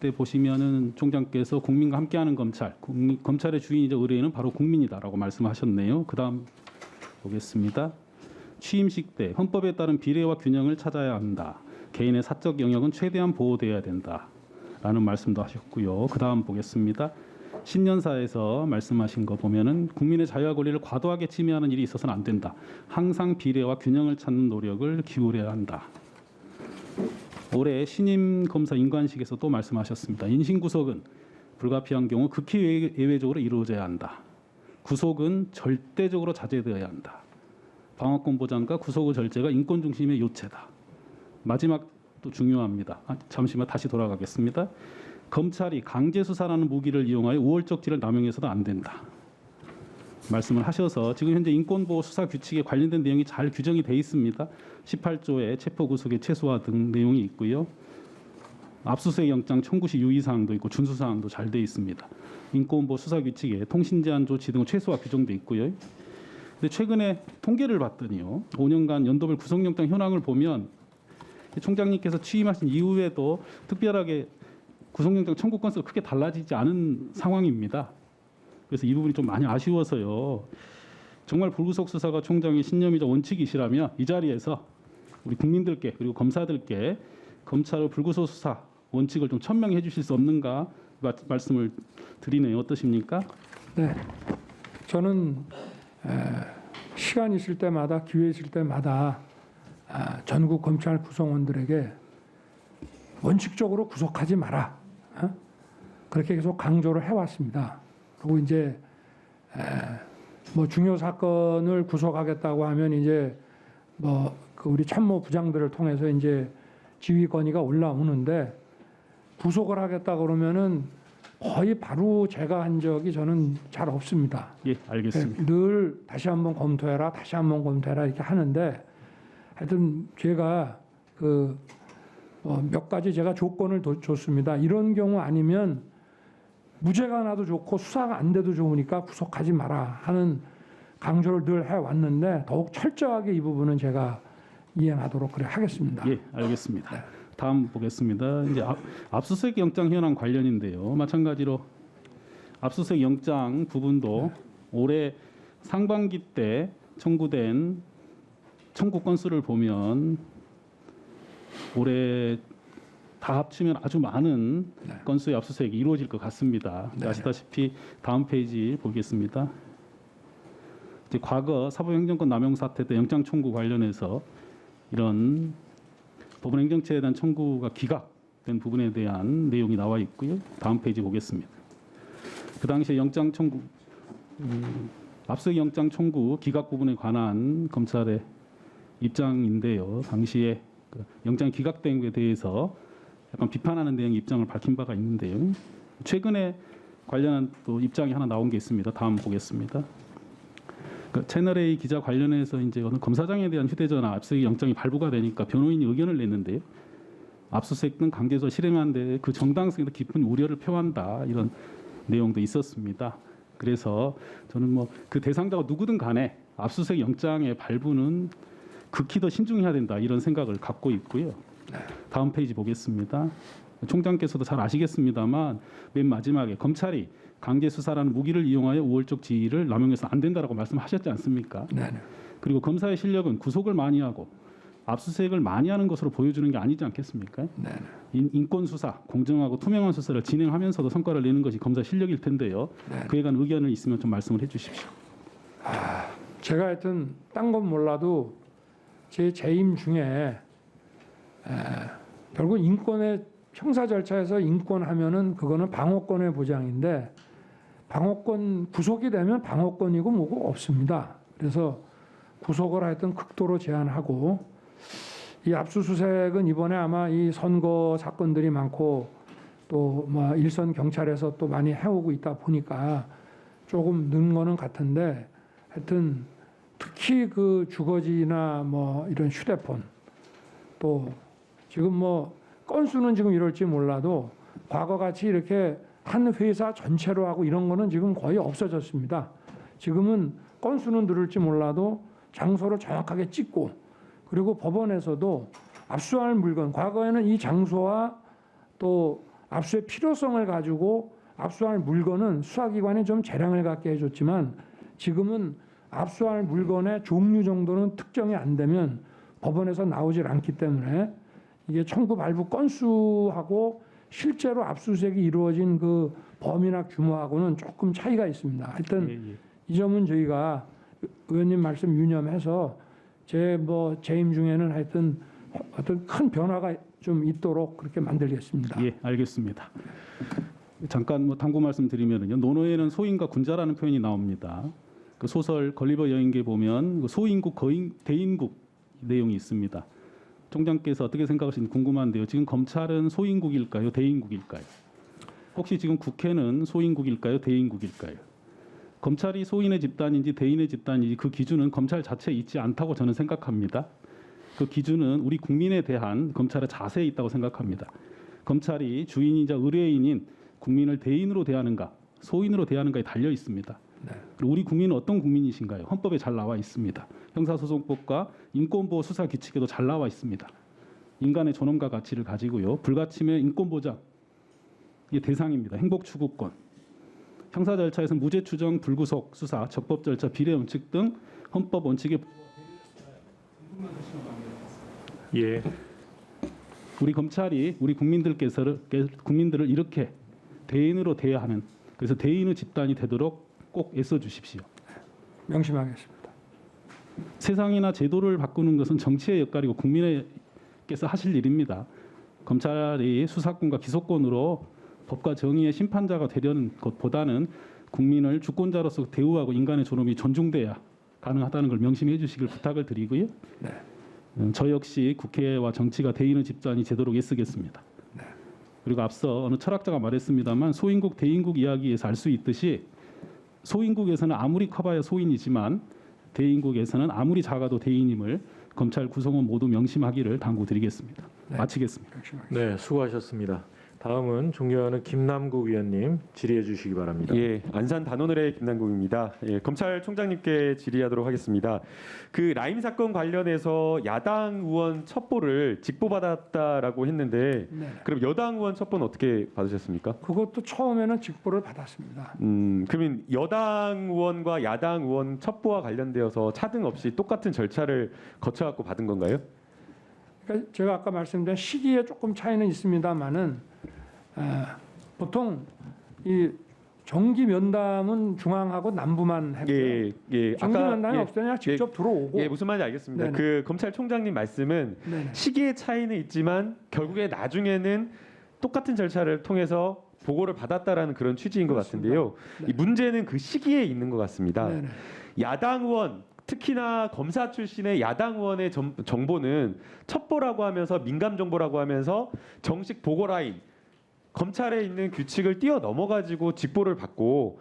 때 보시면은 총장께서 국민과 함께하는 검찰, 검찰의 주인이자 의뢰인은 바로 국민이다라고 말씀하셨네요. 그다음 보겠습니다. 취임식 때 헌법에 따른 비례와 균형을 찾아야 한다. 개인의 사적 영역은 최대한 보호돼야 된다라는 말씀도 하셨고요. 그다음 보겠습니다. 신년사에서 말씀하신 거 보면은 국민의 자유와 권리를 과도하게 침해하는 일이 있어서는 안 된다. 항상 비례와 균형을 찾는 노력을 기울여야 한다. 올해 신임 검사 인관식에서 또 말씀하셨습니다. 인신구속은 불가피한 경우 극히 예외적으로 이루어져야 한다. 구속은 절대적으로 자제되어야 한다. 방어권 보장과 구속의 절제가 인권 중심의 요체다. 마지막도 중요합니다. 잠시만 다시 돌아가겠습니다. 검찰이 강제 수사라는 무기를 이용하여 우월적지를 남용해서도 안 된다. 말씀을 하셔서 지금 현재 인권보호 수사 규칙에 관련된 내용이 잘 규정이 돼 있습니다. 18조에 체포구속의 최소화 등 내용이 있고요. 압수수색 영장 청구 시 유의사항도 있고 준수사항도 잘 돼 있습니다. 인권보호 수사 규칙에 통신제한 조치 등 최소화 규정도 있고요. 근데 최근에 통계를 봤더니요. 5년간 연도별 구속영장 현황을 보면 총장님께서 취임하신 이후에도 특별하게 구속영장 청구 건수가 크게 달라지지 않은 상황입니다. 그래서 이 부분이 좀 많이 아쉬워서요. 정말 불구속 수사가 총장의 신념이자 원칙이시라면 이 자리에서 우리 국민들께 그리고 검사들께 검찰의 불구속 수사 원칙을 좀 천명해 주실 수 없는가 말씀을 드리네요. 어떠십니까? 네, 저는 시간 있을 때마다 기회 있을 때마다 전국 검찰 구성원들에게 원칙적으로 구속하지 마라. 그렇게 계속 강조를 해왔습니다. 그리고 이제 뭐 중요 사건을 구속하겠다고 하면 이제 뭐 그 우리 참모 부장들을 통해서 이제 지휘 건의가 올라오는데 구속을 하겠다 그러면은 거의 바로 제가 한 적이 저는 잘 없습니다. 예, 알겠습니다. 늘 다시 한번 검토해라, 다시 한번 검토해라 이렇게 하는데 하여튼 제가 그 몇 가지 제가 조건을 줬습니다. 이런 경우 아니면 무죄가 나도 좋고 수사가 안 돼도 좋으니까 구속하지 마라 하는 강조를 늘 해왔는데 더욱 철저하게 이 부분은 제가 이행하도록 그래 하겠습니다. 예, 알겠습니다. 네. 다음 보겠습니다. 이제 압수수색 영장 현황 관련인데요. 마찬가지로 압수수색 영장 부분도 올해 상반기 때 청구된 청구 건수를 보면 올해 다 합치면 아주 많은 건수의 압수수색이 이루어질 것 같습니다. 아시다시피 다음 페이지 보겠습니다. 이제 과거 사법행정권 남용 사태 때 영장 청구 관련해서 이런 법원 행정처에 대한 청구가 기각된 부분에 대한 내용이 나와 있고요. 다음 페이지 보겠습니다. 그 당시에 영장 청구 압수수색 영장 청구 기각 부분에 관한 검찰의 입장인데요. 당시에 그 영장 기각된 것에 대해서 약간 비판하는 내용의 입장을 밝힌 바가 있는데요. 최근에 관련한 또 입장이 하나 나온 게 있습니다. 다음 보겠습니다. 그 채널A 기자 관련해서 이제 어느 검사장에 대한 휴대전화 압수수색 영장이 발부가 되니까 변호인이 의견을 냈는데요. 압수수색 등 강제수사 실행하는데 그 정당성에도 깊은 우려를 표한다 이런 내용도 있었습니다. 그래서 저는 뭐 그 대상자가 누구든 간에 압수수색 영장의 발부는 극히 더 신중해야 된다 이런 생각을 갖고 있고요. 다음 페이지 보겠습니다. 총장께서도 잘 아시겠습니다만 맨 마지막에 검찰이 강제 수사라는 무기를 이용하여 우월적 지위를 남용해서 안 된다라고 말씀하셨지 않습니까? 네. 그리고 검사의 실력은 구속을 많이 하고 압수수색을 많이 하는 것으로 보여주는 게 아니지 않겠습니까? 네. 인권 수사, 공정하고 투명한 수사를 진행하면서도 성과를 내는 것이 검사 실력일 텐데요. 네. 그에 관한 의견을 있으면 좀 말씀을 해주십시오. 제가 하여튼 딴 건 몰라도 제 재임 중에 결국 인권에 형사 절차에서 인권하면은 그거는 방어권의 보장인데 방어권 구속이 되면 방어권이고 뭐고 없습니다. 그래서 구속을 하여튼 극도로 제한하고 이 압수수색은 이번에 아마 이 선거 사건들이 많고 또 뭐 일선 경찰에서 또 많이 해오고 있다 보니까 조금 는 거는 같은데 하여튼 특히 그 주거지나 뭐 이런 휴대폰 또 지금 뭐 건수는 지금 이럴지 몰라도 과거같이 이렇게 한 회사 전체로 하고 이런 거는 지금 거의 없어졌습니다. 지금은 건수는 늘을지 몰라도 장소를 정확하게 찍고 그리고 법원에서도 압수할 물건 과거에는 이 장소와 또 압수의 필요성을 가지고 압수할 물건은 수사기관이 좀 재량을 갖게 해줬지만 지금은 압수할 물건의 종류 정도는 특정이 안 되면 법원에서 나오질 않기 때문에 이게 청구 발부 건수하고 실제로 압수수색이 이루어진 그 범위나 규모하고는 조금 차이가 있습니다. 하여튼 이 점은 저희가 의원님 말씀 유념해서 제 재임 중에는 하여튼 어떤 큰 변화가 좀 있도록 그렇게 만들겠습니다. 예, 알겠습니다. 잠깐 당부 말씀드리면요, 논어에는 소인과 군자라는 표현이 나옵니다. 그 소설 걸리버 여행기에 보면 그 소인국, 대인국 내용이 있습니다. 총장께서 어떻게 생각하시는지 궁금한데요. 지금 검찰은 소인국일까요, 대인국일까요? 혹시 지금 국회는 소인국일까요, 대인국일까요? 검찰이 소인의 집단인지 대인의 집단인지 그 기준은 검찰 자체에 있지 않다고 저는 생각합니다. 그 기준은 우리 국민에 대한 검찰의 자세에 있다고 생각합니다. 검찰이 주인이자 의뢰인인 국민을 대인으로 대하는가, 소인으로 대하는가에 달려 있습니다. 그리고 우리 국민은 어떤 국민이신가요? 헌법에 잘 나와 있습니다. 형사소송법과 인권보호 수사규칙에도 잘 나와 있습니다. 인간의 존엄과 가치를 가지고요. 불가침의 인권보장, 이게 대상입니다. 행복추구권. 형사 절차에서 무죄 추정, 불구속, 수사, 적법 절차, 비례 원칙 등 헌법 원칙에 예. 우리 검찰이 우리 국민들을 이렇게 대인으로 대해야 하는, 그래서 대인의 집단이 되도록 꼭 애써 주십시오. 명심하겠습니다. 세상이나 제도를 바꾸는 것은 정치의 역할이고 국민께서 하실 일입니다. 검찰이 수사권과 기소권으로 법과 정의의 심판자가 되려는 것보다는 국민을 주권자로서 대우하고 인간의 존엄이 존중돼야 가능하다는 걸 명심해 주시길 부탁을 드리고요. 네. 저 역시 국회와 정치가 대인의 집단이 되도록 애쓰겠습니다. 네. 그리고 앞서 어느 철학자가 말했습니다만 소인국 대인국 이야기에서 알 수 있듯이 소인국에서는 아무리 커봐야 소인이지만 대인국에서는 아무리 작아도 대인임을 검찰 구성원 모두 명심하기를 당부드리겠습니다. 네. 마치겠습니다. 네, 수고하셨습니다. 다음은 존경하는 김남국 위원님 질의해 주시기 바랍니다. 예, 안산 단오늘의 김남국입니다. 예, 검찰총장님께 질의하도록 하겠습니다. 그 라임 사건 관련해서 야당 의원 첩보를 직보받았다라고 했는데, 네. 그럼 여당 의원 첩보는 어떻게 받으셨습니까? 그것도 처음에는 직보를 받았습니다. 그러면 여당 의원과 야당 의원 첩보와 관련되어서 차등 없이 똑같은 절차를 거쳐갖고 받은 건가요? 그러니까 제가 아까 말씀드린 시기에 조금 차이는 있습니다만은 보통 이 정기 면담은 중앙하고 남부만 했고요. 예. 정기 면담이 없으냐 직접 들어오고. 예, 무슨 말인지 알겠습니다. 네네. 그 검찰총장님 말씀은 네네. 시기의 차이는 있지만 결국에 나중에는 똑같은 절차를 통해서 보고를 받았다라는 그런 취지인 것 그렇습니다. 같은데요. 네. 이 문제는 그 시기에 있는 것 같습니다. 네네. 야당 의원, 특히나 검사 출신의 야당 의원의 정보는 첩보라고 하면서 민감 정보라고 하면서 정식 보고 라인, 검찰에 있는 규칙을 뛰어넘어가지고 직보를 받고,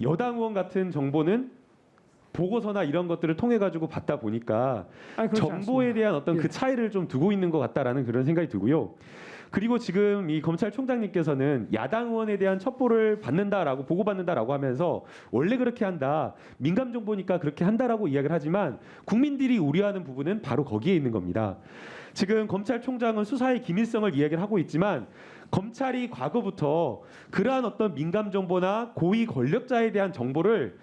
여당 의원 같은 정보는 보고서나 이런 것들을 통해 가지고 받다 보니까 정보에 대한 어떤 그 차이를 좀 두고 있는 것 같다라는 그런 생각이 들고요. 그리고 지금 이 검찰총장님께서는 야당 의원에 대한 첩보를 받는다라고, 보고받는다라고 하면서 원래 그렇게 한다, 민감 정보니까 그렇게 한다라고 이야기를 하지만 국민들이 우려하는 부분은 바로 거기에 있는 겁니다. 지금 검찰총장은 수사의 기밀성을 이야기를 하고 있지만 검찰이 과거부터 그러한 어떤 민감 정보나 고위 권력자에 대한 정보를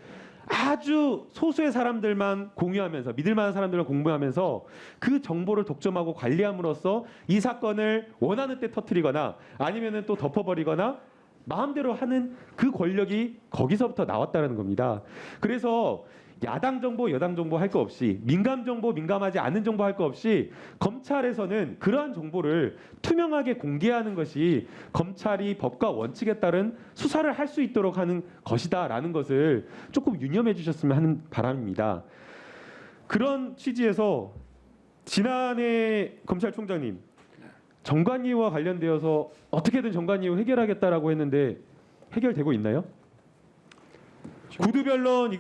아주 소수의 사람들만 공유하면서, 믿을 만한 사람들만 공유하면서 그 정보를 독점하고 관리함으로써 이 사건을 원하는 때 터뜨리거나 아니면은 또 덮어버리거나 마음대로 하는 그 권력이 거기서부터 나왔다는 겁니다. 그래서 야당 정보, 여당 정보 할 거 없이 민감 정보, 민감하지 않은 정보 할 거 없이 검찰에서는 그러한 정보를 투명하게 공개하는 것이 검찰이 법과 원칙에 따른 수사를 할 수 있도록 하는 것이다라는 것을 조금 유념해 주셨으면 하는 바람입니다. 그런 취지에서 지난해 검찰총장님 정관예우와 관련되어서 어떻게든 정관예우 해결하겠다라고 했는데 해결되고 있나요? 구두 변론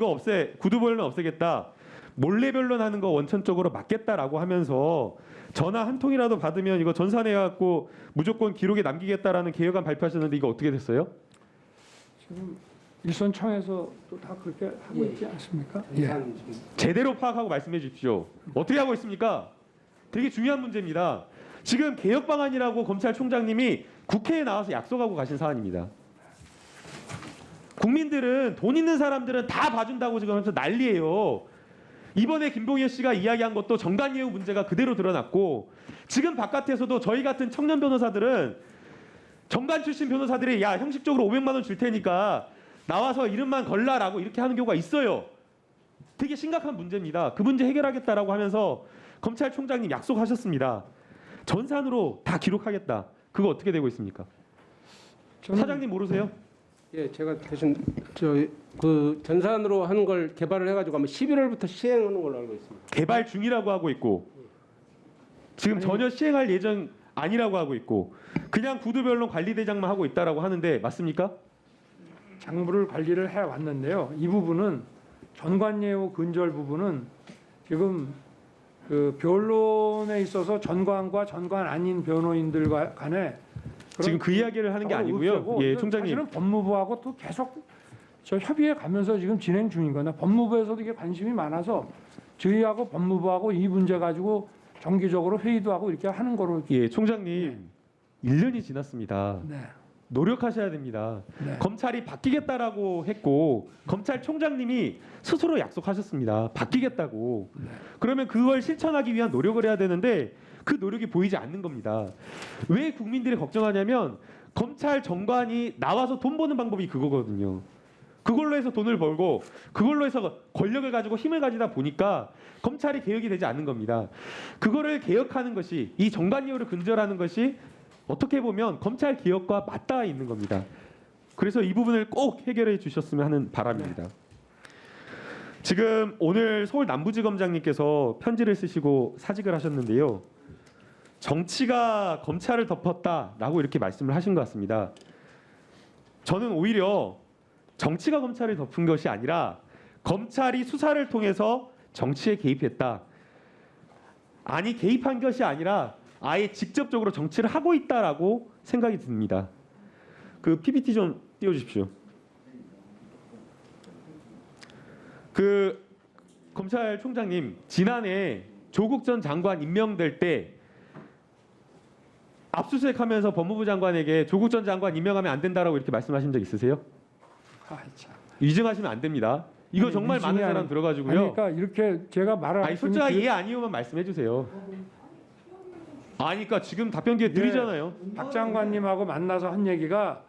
없애겠다. 몰래 변론하는 거 원천적으로 막겠다라고 하면서 전화 한 통이라도 받으면 이거 전산해 갖고 무조건 기록에 남기겠다라는 개혁안 발표하셨는데 이거 어떻게 됐어요? 지금 일선청에서 또 다 그렇게 하고 있지 않습니까? 예. 제대로 파악하고 말씀해 주십시오. 어떻게 하고 있습니까? 되게 중요한 문제입니다. 지금 개혁 방안이라고 검찰총장님이 국회에 나와서 약속하고 가신 사안입니다. 국민들은 돈 있는 사람들은 다 봐준다고 지금 하면서 난리예요. 이번에 김봉현 씨가 이야기한 것도 정관예우 문제가 그대로 드러났고 지금 바깥에서도 저희 같은 청년 변호사들은 정관 출신 변호사들이 야 형식적으로 500만 원 줄 테니까 나와서 이름만 걸라라고 이렇게 하는 경우가 있어요. 되게 심각한 문제입니다. 그 문제 해결하겠다라고 하면서 검찰총장님 약속하셨습니다. 전산으로 다 기록하겠다. 그거 어떻게 되고 있습니까? 사장님 모르세요? 예, 제가 대신 그 전산으로 하는 걸 개발을 해가지고 아마 11월부터 시행하는 걸로 알고 있습니다. 개발 중이라고 하고 있고 지금 전혀 시행할 예정 아니라고 하고 있고 그냥 구두변론 관리대장만 하고 있다라고 하는데 맞습니까? 장부를 관리를 해 왔는데요. 이 부분은 전관예우 근절 부분은 지금 그 변론에 있어서 전관과 전관 아닌 변호인들 간에 지금 그 이야기를 하는 게 아니고요. 예, 총장님. 사실은 법무부하고 또 계속 저 협의해 가면서 지금 진행 중인 거나 법무부에서도 이게 관심이 많아서 저희하고 법무부하고 이 문제 가지고 정기적으로 회의도 하고 이렇게 하는 거로. 예, 총장님. 1년이 지났습니다. 네. 노력하셔야 됩니다. 네. 검찰이 바뀌겠다라고 했고 검찰총장님이 스스로 약속하셨습니다. 바뀌겠다고. 네. 그러면 그걸 실천하기 위한 노력을 해야 되는데 그 노력이 보이지 않는 겁니다. 왜 국민들이 걱정하냐면 검찰 정관이 나와서 돈 버는 방법이 그거거든요. 그걸로 해서 돈을 벌고 그걸로 해서 권력을 가지고 힘을 가지다 보니까 검찰이 개혁이 되지 않는 겁니다. 그거를 개혁하는 것이 이 정관예우를 근절하는 것이 어떻게 보면 검찰 개혁과 맞닿아 있는 겁니다. 그래서 이 부분을 꼭 해결해 주셨으면 하는 바람입니다. 지금 오늘 서울 남부지검장님께서 편지를 쓰시고 사직을 하셨는데요. 정치가 검찰을 덮었다라고 이렇게 말씀을 하신 것 같습니다. 저는 오히려 정치가 검찰을 덮은 것이 아니라 검찰이 수사를 통해서 정치에 개입했다. 아니 개입한 것이 아니라 아예 직접적으로 정치를 하고 있다라고 생각이 듭니다. 그 PPT 좀 띄워주십시오. 그 검찰총장님 지난해 조국 전 장관 임명될 때 압수수색하면서 법무부 장관에게 조국 전 장관 임명하면 안 된다라고 이렇게 말씀하신 적 있으세요? 위증하시면 안 됩니다. 이거 아니, 정말 많은 사람 들어가지고요. 아니, 그러니까 이렇게 제가 말을 아니 솔직하게 예 아니오만 말씀해 주세요. 아니까 지금 답변 기회 드리잖아요. 박 장관님하고 만나서 한 얘기가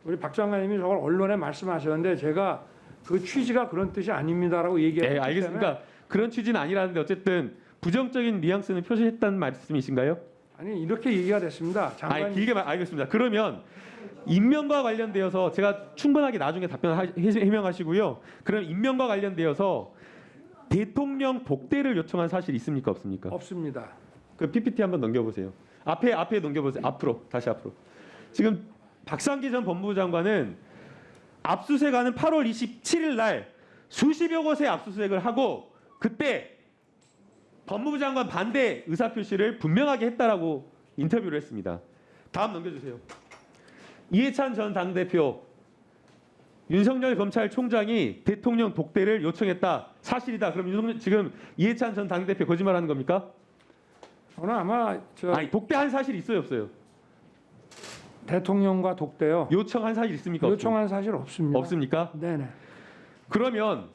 우리 박 장관님이 저걸 언론에 말씀하셨는데 제가 그 취지가 그런 뜻이 아닙니다라고 얘기했기 네, 알겠습니다. 그러니까 그런 취지는 아니라는데 어쨌든 부정적인 뉘앙스는 표시했다는 말씀이신가요? 아니 이렇게 얘기가 됐습니다. 아니 길게 알겠습니다. 그러면 임명과 관련되어서 제가 충분하게 나중에 해명하시고요. 그럼 임명과 관련되어서 대통령 복대를 요청한 사실 있습니까 없습니까? 없습니다. 그 PPT 한번 넘겨보세요. 앞에 넘겨보세요. 앞으로 다시 앞으로. 지금 박상기 전 법무부 장관은 압수수색하는 8월 27일 날 수십여 곳의 압수수색을 하고 그때 법무부 장관 반대 의사표시를 분명하게 했다라고 인터뷰를 했습니다. 다음 넘겨주세요. 이해찬 전 당대표 윤석열 검찰총장이 대통령 독대를 요청했다. 사실이다. 그럼 지금 이해찬 전 당대표 거짓말하는 겁니까? 저는 아마 아니 독대한 사실 있어요 없어요? 대통령과 독대요. 요청한 사실 있습니까? 요청한 사실 없습니다. 없습니까? 네네. 그러면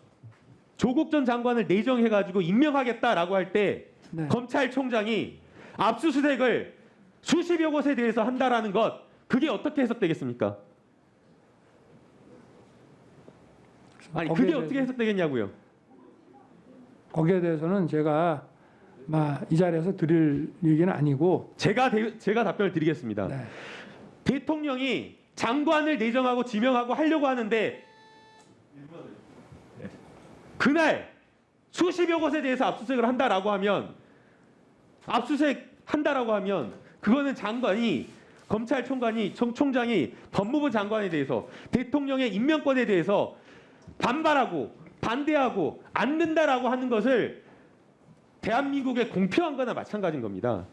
조국 전 장관을 내정해가지고 임명하겠다라고 할 때 네. 검찰총장이 압수수색을 수십여 곳에 대해서 한다라는 것 그게 어떻게 해석되겠습니까? 아니 그게 어떻게 해석되겠냐고요? 거기에 대해서는 제가 이 자리에서 드릴 얘기는 아니고 제가 답변을 드리겠습니다. 네. 대통령이 장관을 내정하고 지명하고 하려고 하는데 그날 수십여 곳에 대해서 압수수색을 한다라고 하면 그거는 장관이 검찰총장이 법무부 장관에 대해서 대통령의 임명권에 대해서 반발하고 반대하고 않는다라고 하는 것을 대한민국에 공표한 거나 마찬가지인 겁니다.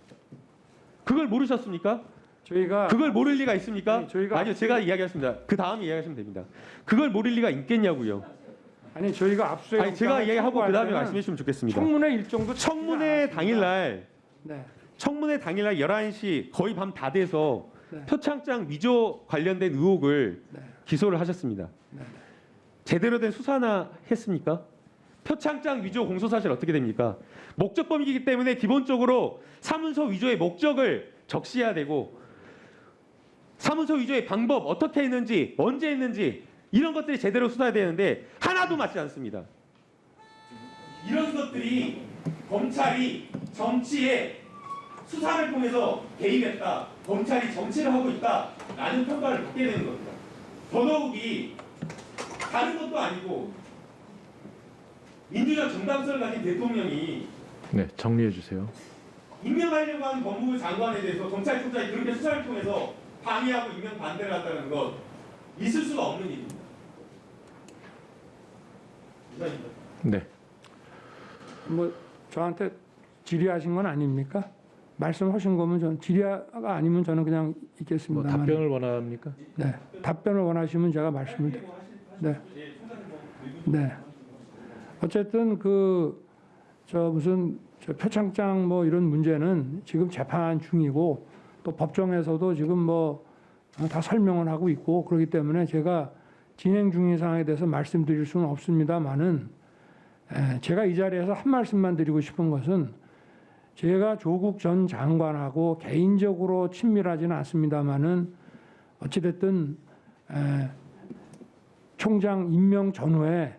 그걸 모르셨습니까? 저희가 그걸 모를 리가 있습니까? 아니, 저희가 아니요, 제가 이야기하겠습니다. 그 다음에 이야기하시면 됩니다. 그걸 모를 리가 있겠냐고요. 아니 저희가 압수수색 아니 제가 이야기하고 그 다음에 말씀해 주시면 좋겠습니다. 청문회 일정도 청문회 당일날 네. 11시 거의 밤 다 돼서 네. 표창장 위조 관련된 의혹을 네. 기소를 하셨습니다. 네. 제대로 된 수사나 했습니까? 표창장 위조 공소 사실 어떻게 됩니까? 목적 범위이기 때문에 기본적으로 사문서 위조의 목적을 적시해야 되고 사문서 위조의 방법 어떻게 했는지 언제 했는지 이런 것들이 제대로 수사해야 되는데 하나도 맞지 않습니다. 이런 것들이 검찰이 정치에 수사를 통해서 개입했다. 검찰이 정치를 하고 있다라는 평가를 받게 되는 겁니다. 더더욱이 다른 것도 아니고 민주적 정당성을 가진 대통령이 네, 정리해 주세요. 임명하려고 하는 법무부 장관에 대해서 검찰총장이 그렇게 수사를 통해서 방해하고 임명 반대를 한다는 것 있을 수가 없는 일입니다. 이상입니다. 네. 저한테 질의하신 건 아닙니까? 말씀하신 거면 전 질의가 아니면 저는 그냥 있겠습니다. 답변을 원합니까? 네, 답변을 원하시면 제가 말씀을 네, 네. 어쨌든 표창장 이런 문제는 지금 재판 중이고 또 법정에서도 지금 다 설명을 하고 있고 그렇기 때문에 제가 진행 중인 상황에 대해서 말씀드릴 수는 없습니다만은 제가 이 자리에서 한 말씀만 드리고 싶은 것은 제가 조국 전 장관하고 개인적으로 친밀하지는 않습니다만은 어찌됐든 총장 임명 전후에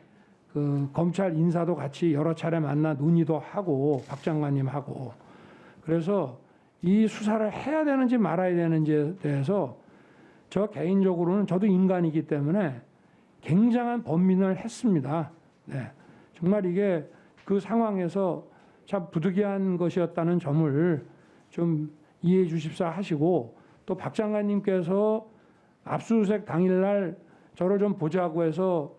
그 검찰 인사도 같이 여러 차례 만나 논의도 하고 박 장관님하고 그래서 이 수사를 해야 되는지 말아야 되는지에 대해서 저 개인적으로는 저도 인간이기 때문에 굉장한 번민을 했습니다. 네. 정말 이게 그 상황에서 참 부득이한 것이었다는 점을 좀 이해해 주십사 하시고 또 박 장관님께서 압수수색 당일날 저를 좀 보자고 해서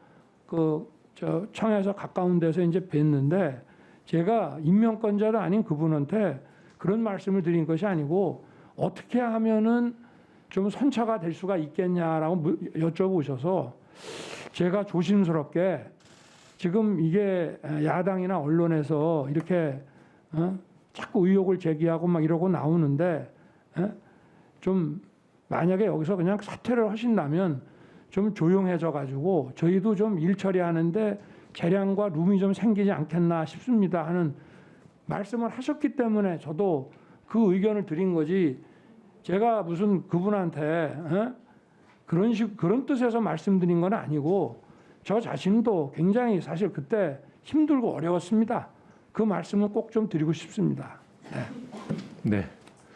청에서 가까운 데서 이제 뵀는데 제가 임명권자도 아닌 그분한테 그런 말씀을 드린 것이 아니고 어떻게 하면은 좀 선처가 될 수가 있겠냐라고 여쭤보셔서 제가 조심스럽게 지금 이게 야당이나 언론에서 이렇게 자꾸 의혹을 제기하고 막 이러고 나오는데 좀 만약에 여기서 그냥 사퇴를 하신다면 좀 조용해져 가지고 저희도 좀 일 처리하는데 재량과 룸이 좀 생기지 않겠나 싶습니다 하는 말씀을 하셨기 때문에 저도 그 의견을 드린 거지 제가 무슨 그분한테 그런 뜻에서 말씀드린 건 아니고 저 자신도 굉장히 사실 그때 힘들고 어려웠습니다. 그 말씀을 꼭 좀 드리고 싶습니다. 네. 네.